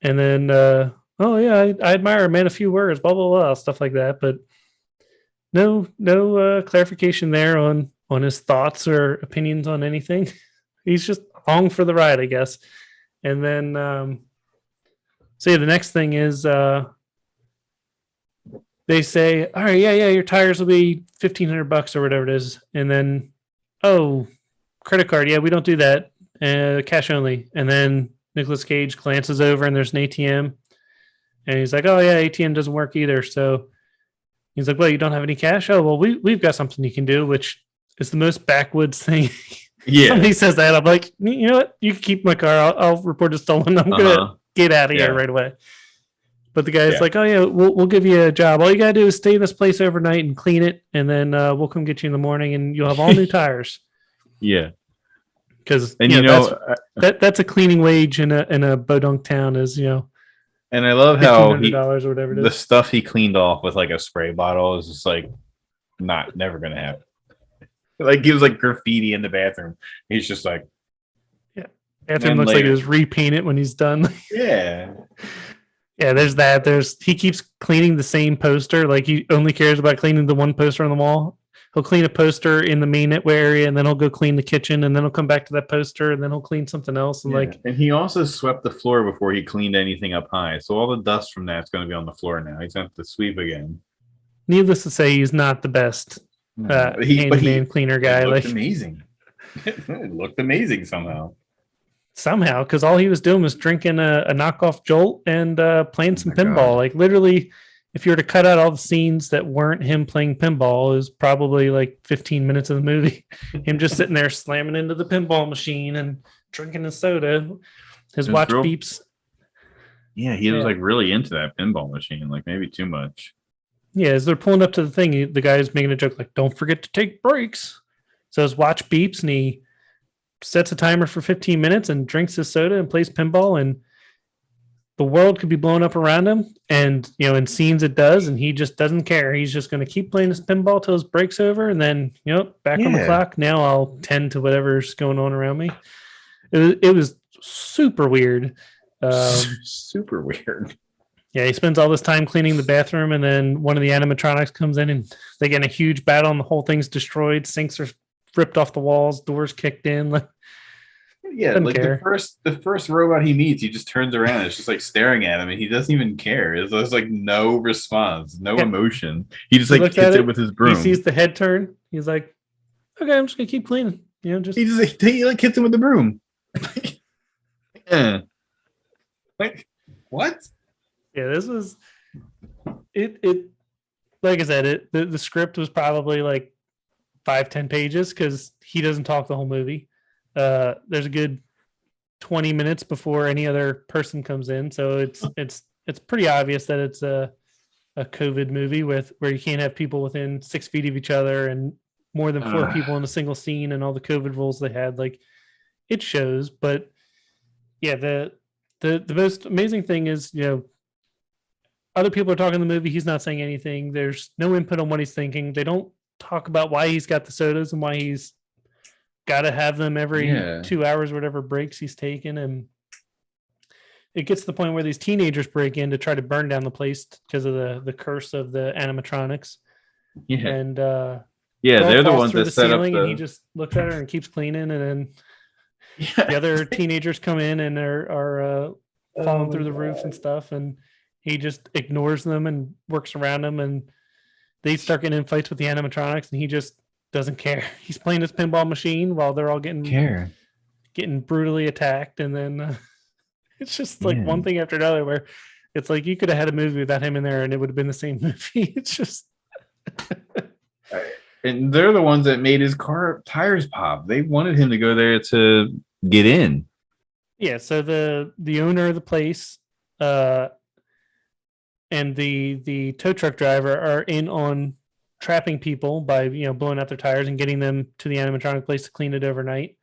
And then, oh yeah, I admire a man. A few words, blah blah blah, stuff like that. But no clarification there on his thoughts or opinions on anything. He's just along for the ride, I guess. And then, so yeah, the next thing is they say, all right, yeah, your tires will be $1,500 or whatever it is. And then, oh, credit card, yeah, we don't do that, cash only. And then Nicolas Cage glances over and there's an ATM, and he's like, oh yeah, ATM doesn't work either. So he's like, well, you don't have any cash? Oh, well, we've got something you can do, which is the most backwoods thing. Yeah. Somebody says that, I'm like, you know what? You can keep my car. I'll report it stolen. I'm gonna get out of here right away. But the guy's like, oh yeah, we'll give you a job. All you gotta do is stay in this place overnight and clean it, and then we'll come get you in the morning, and you'll have all new tires. Yeah. Because that's a cleaning wage in a bodunk town, is, you know. And I love how $1,500 or whatever it is. the stuff he cleaned off with like a spray bottle is just like never gonna happen. Like, he was like graffiti in the bathroom. He's just like, bathroom looks like it was repainted when he's done. yeah. Yeah, there's that. He keeps cleaning the same poster. Like, he only cares about cleaning the one poster on the wall. He'll clean a poster in the main area, and then he'll go clean the kitchen, and then he'll come back to that poster, and then he'll clean something else. And and he also swept the floor before he cleaned anything up high. So all the dust from that's going to be on the floor now. He's going to have to sweep again. Needless to say, he's not the best handyman cleaner guy. It looked amazing. It looked amazing somehow, because all he was doing was drinking a knockoff Jolt and playing some pinball. God. Like, literally, if you were to cut out all the scenes that weren't him playing pinball, it was probably like 15 minutes of the movie. Him just sitting there slamming into the pinball machine and drinking his soda. His watch beeps. Yeah, he was like really into that pinball machine, like maybe too much. Yeah, as they're pulling up to the thing, the guy's making a joke like, don't forget to take breaks. So his watch beeps and he sets a timer for 15 minutes and drinks his soda and plays pinball, and the world could be blown up around him. And, you know, in scenes it does, and he just doesn't care. He's just going to keep playing his pinball till his break's over. And then, you know, back on the clock. Now I'll tend to whatever's going on around me. It was super weird. Super weird. Yeah, he spends all this time cleaning the bathroom, and then one of the animatronics comes in, and they get in a huge battle, and the whole thing's destroyed. Sinks are ripped off the walls, doors kicked in. Like, Yeah, doesn't like care. the first robot he meets, he just turns around. It's just like staring at him, and he doesn't even care. There's like no response, no Yeah. emotion. He just He like looks hits at it with his He broom. sees the head turn. He's like, "Okay, I'm just gonna keep cleaning." You know, just He just he like hits him with the broom. Yeah. Like what? yeah. This was it. Like I said, the script was probably like 5-10 pages because he doesn't talk the whole movie. There's a good 20 minutes before any other person comes in, so it's pretty obvious that it's a COVID movie where you can't have people within 6 feet of each other and more than 4 people in a single scene and all the COVID rules they had. Like it shows, but yeah, the most amazing thing is, you know, other people are talking in the movie. He's not saying anything. There's no input on what he's thinking. They don't talk about why he's got the sodas and why he's got to have them every 2 hours, whatever breaks he's taken. And it gets to the point where these teenagers break in to try to burn down the place because of the curse of the animatronics. Yeah. And they're the falls ones through that set up and he just looks at her and keeps cleaning. And then the other teenagers come in and are falling through the roof and stuff. And he just ignores them and works around them. And they start getting in fights with the animatronics, and he just doesn't care. He's playing his pinball machine while they're all getting brutally attacked. And then it's just like one thing after another where it's like you could have had a movie without him in there and it would have been the same movie. It's just and they're the ones that made his car tires pop. They wanted him to go there to get in. Yeah, so the owner of the place and the tow truck driver are in on trapping people by, you know, blowing out their tires and getting them to the animatronic place to clean it overnight,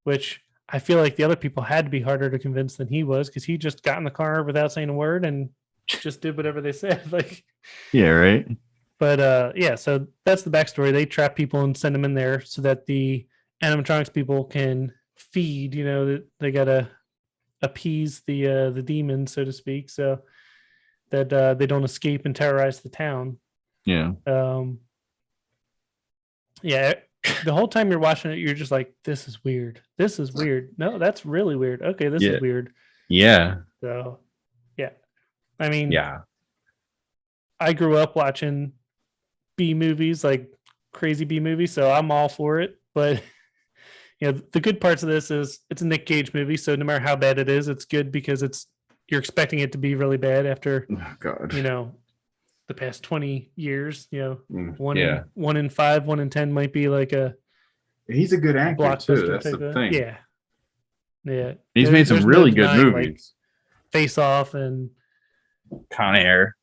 which I feel like the other people had to be harder to convince than he was, because he just got in the car without saying a word and just did whatever they said. Like, yeah, right. But yeah, so that's the backstory. They trap people and send them in there so that the animatronics people can feed. You know, that they gotta appease the demons, so to speak, so that they don't escape and terrorize the town. Yeah. Yeah. The whole time you're watching it, you're just like, "This is weird. This is weird. No, that's really weird. Okay, this is weird." Yeah. So, yeah. I mean, yeah. I grew up watching B movies, like crazy B movies, so I'm all for it. But you know, the good parts of this is it's a Nick Cage movie, so no matter how bad it is, it's good because you're expecting it to be really bad after you know, the past 20 years. You know, one in 5, 1 in 10 might be like a. He's a good actor too. That's the thing. Yeah, yeah. He's made some really good movies. Like Face Off and Con Air.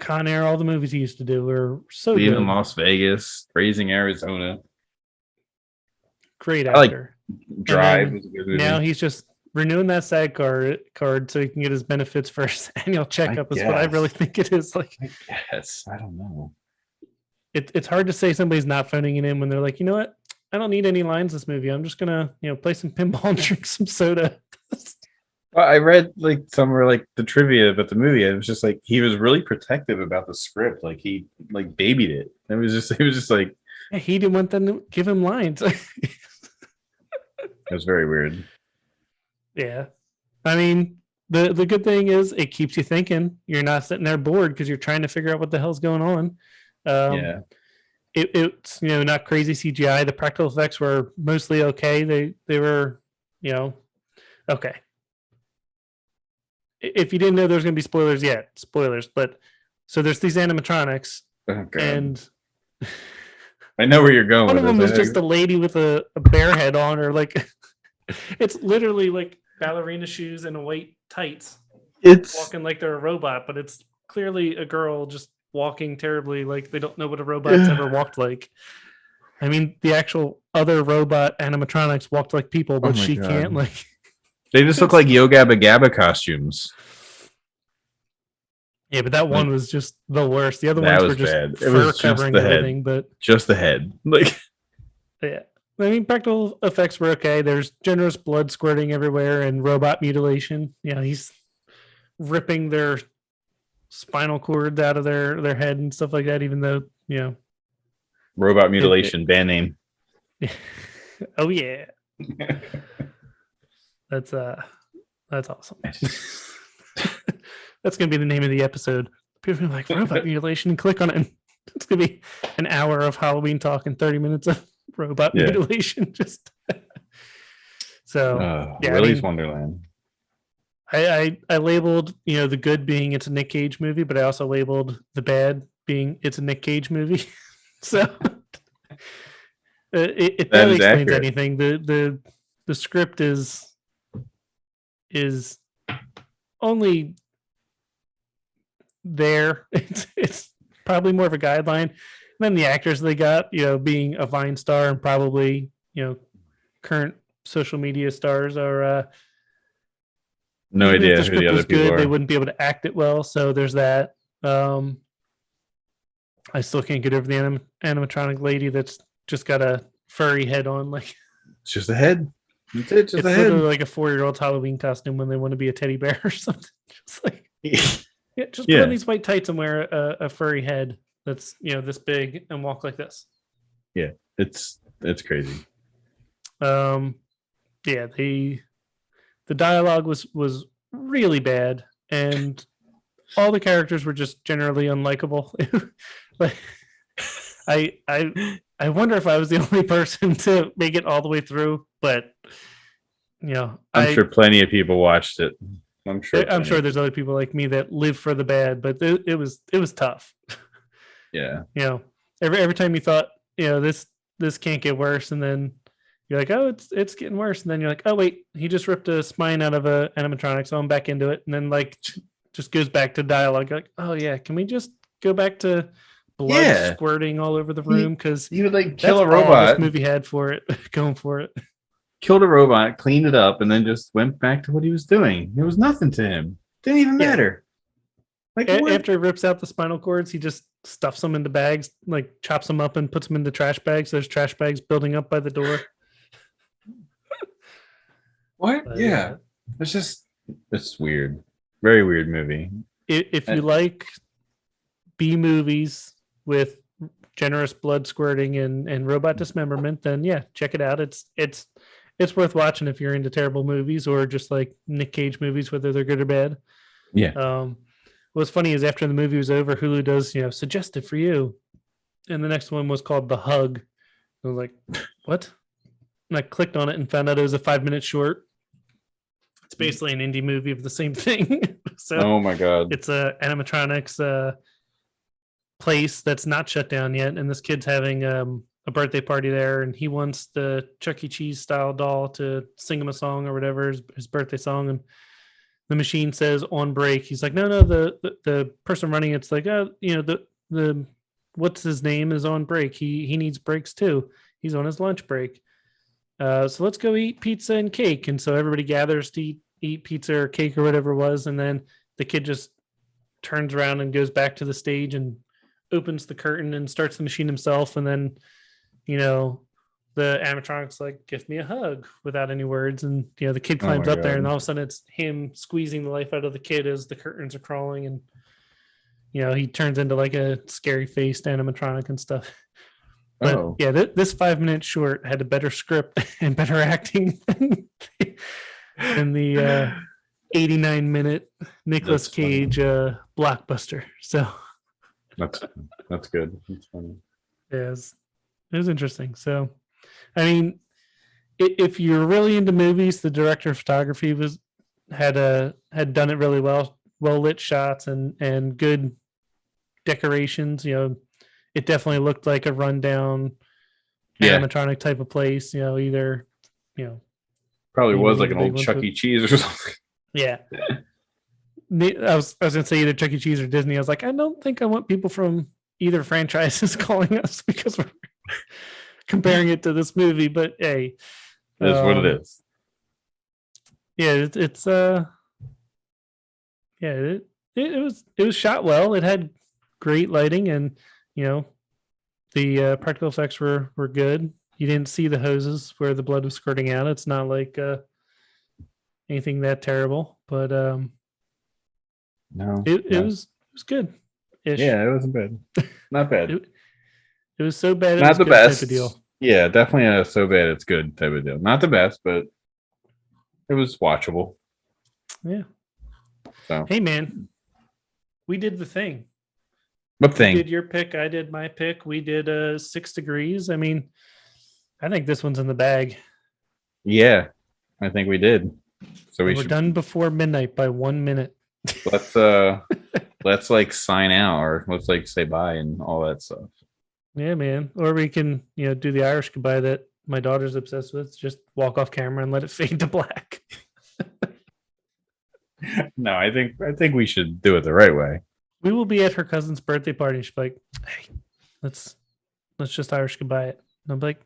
All the movies he used to do were so Leaving good. Las Vegas, Raising Arizona. Great actor. Like Drive was a good movie. Now he's just renewing that SAG card so he can get his benefits for his annual checkup. Is what I really think it is. Like, I don't know. It's hard to say somebody's not phoning it in when they're like, you know what? I don't need any lines this movie. I'm just gonna, you know, play some pinball and drink some soda. Well, I read like somewhere like the trivia about the movie. It was just like he was really protective about the script. Like he like babied it. It was just like he didn't want them to give him lines. It was very weird. Yeah, I mean the good thing is it keeps you thinking. You're not sitting there bored because you're trying to figure out what the hell's going on. Yeah, it's, you know, not crazy CGI. The practical effects were mostly okay. They were, you know, okay. If you didn't know there was going to be spoilers, spoilers. But so there's these animatronics, and I know where you're going. One of them is just a lady with a bear head on, or like it's literally like ballerina shoes and a white tights. It's walking like they're a robot, but it's clearly a girl just walking terribly, like they don't know what a robot's ever walked like. I mean, the actual other robot animatronics walked like people, but she can't. Like. They just look like Yo Gabba Gabba costumes. Yeah, but that one was just the worst. The other ones were just bad. It was covering just the everything, head. but just the head. Like, yeah, I mean, practical effects were okay. There's generous blood squirting everywhere and robot mutilation. Yeah, he's ripping their spinal cords out of their head and stuff like that. Even though Robot mutilation band name. oh yeah, that's awesome. That's gonna be the name of the episode. People are like robot mutilation. Click on it. And it's gonna be an hour of Halloween talk and 30 minutes of robot mutilation. Just so Willy's Wonderland. I labeled the good being it's a Nick Cage movie, but I also labeled the bad being it's a Nick Cage movie. So it barely explains accurate. Anything. The script is only there. It's probably more of a guideline. And then the actors they got, being a Vine star and probably current social media stars are. No idea if the who script the other was people good, are. they wouldn't be able to act it well. So there's that. I still can't get over the animatronic lady that's just got a furry head on. Like it's just a head. That's it. Just it's a head. Literally like a 4-year-old Halloween costume when they want to be a teddy bear or something. Just like just put on these white tights and wear a furry head that's this big and walk like this. Yeah, it's crazy. The dialogue was really bad, and all the characters were just generally unlikable. Like, I wonder if I was the only person to make it all the way through, but I'm sure plenty of people watched it. I'm sure there's other people like me that live for the bad, but it was tough. Yeah. Every time you thought, this can't get worse, and then you're like, oh, it's getting worse, and then you're like, oh wait, he just ripped a spine out of a animatronic, so I'm back into it, and then like just goes back to dialogue. You're like, oh yeah, can we just go back to blood squirting all over the room? Because he would like kill a robot. This movie had for it, going for it. Killed a robot, cleaned it up, and then just went back to what he was doing. There was nothing to him. Didn't even matter. Like after he rips out the spinal cords, he just stuffs them into bags, like chops them up and puts them into trash bags. There's trash bags building up by the door. What? Yeah. It's weird. Very weird movie. If you like B movies with generous blood squirting and robot dismemberment, then check it out. It's worth watching if you're into terrible movies or just like Nick Cage movies, whether they're good or bad. Yeah. What's funny is after the movie was over, Hulu does, suggested for you. And the next one was called The Hug. I was like, what? And I clicked on it and found out it was a 5-minute short. It's basically an indie movie of the same thing. So oh my God. It's a animatronics place that's not shut down yet. And this kid's having a birthday party there, and he wants the Chuck E. Cheese style doll to sing him a song or whatever, his birthday song. And the machine says on break. He's like, no, the person running it's like, the what's his name is on break. He needs breaks too. He's on his lunch break. So let's go eat pizza and cake. And so everybody gathers to eat pizza or cake or whatever it was. And then the kid just turns around and goes back to the stage and opens the curtain and starts the machine himself. And then, the animatronic's like, give me a hug without any words. And, the kid climbs up there, and all of a sudden it's him squeezing the life out of the kid as the curtains are crawling. And, he turns into like a scary faced animatronic and stuff. But this 5-minute short had a better script and better acting than the 89-minute Nicolas Cage blockbuster. So that's good. That's funny. Yeah, it was interesting. So, I mean, if you're really into movies, the director of photography had done it really well lit shots and good decorations. It definitely looked like a rundown animatronic type of place. Either probably was like an old Chuck E. Cheese or something. Yeah. I was gonna say either Chuck E. Cheese or Disney. I was like, I don't think I want people from either franchises calling us because we're comparing it to this movie. But hey, that's what it is. Yeah, it was shot well. It had great lighting, and the practical effects were good. You didn't see the hoses where the blood was squirting out. It's not like anything that terrible, but no, it was was good. Ish. Yeah, it wasn't bad. Not bad. It was so bad. It Not was the good best. type of deal. Yeah, definitely a so bad it's good type of deal. Not the best, but it was watchable. Yeah. So Hey, man, we did the thing. what You thing? did your pick. I did my pick. We did 6 Degrees. I mean, I think this one's in the bag. Yeah, I think we did. So we We're should done before midnight by 1 minute. let's like sign out or let's like say bye and all that stuff. Yeah, man. Or we can, do the Irish goodbye that my daughter's obsessed with. Just walk off camera and let it fade to black. No, I think we should do it the right way. We will be at her cousin's birthday party. She's like, "Hey, let's just Irish goodbye it." And I'm like,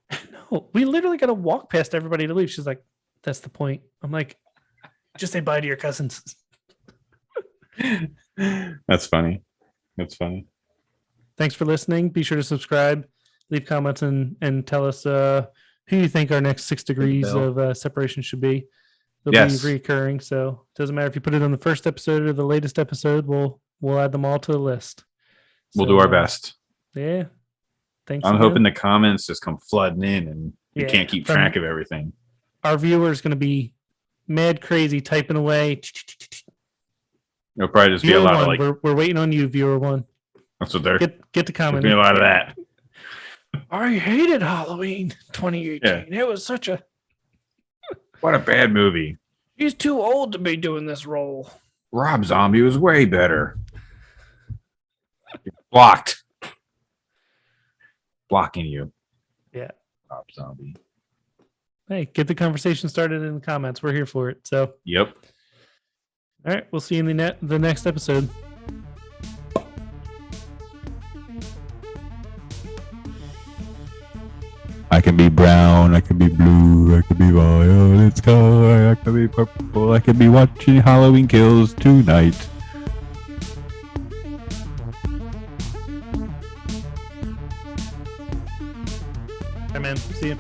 "No, we literally got to walk past everybody to leave." She's like, "That's the point." I'm like, "Just say bye to your cousins." That's funny. That's funny. Thanks for listening. Be sure to subscribe, leave comments, and tell us who you think our next 6 degrees of separation should be. They'll be recurring, so it doesn't matter if you put it on the first episode or the latest episode. We'll add them all to the list. We'll do our best. Yeah. Thanks. I'm again. hoping the comments just come flooding in and we Yeah, can't keep track of everything. Our viewers going to be mad crazy typing away. It'll probably just be Viewer a lot one, of like we're waiting on you, viewer one. that's what they're Get the comment. be a lot of that. I hated Halloween 2018. It was such a What a bad movie. he's too old to be doing this role. Rob Zombie was way better. Blocked. Blocking you. Yeah. Rob Zombie. Hey, get the conversation started in the comments. We're here for it. So, Yep. all right, we'll see you in the next episode. I can be brown, I can be blue, I can be violet sky, I can be purple, I can be watching Halloween Kills tonight. Hey, man. See you.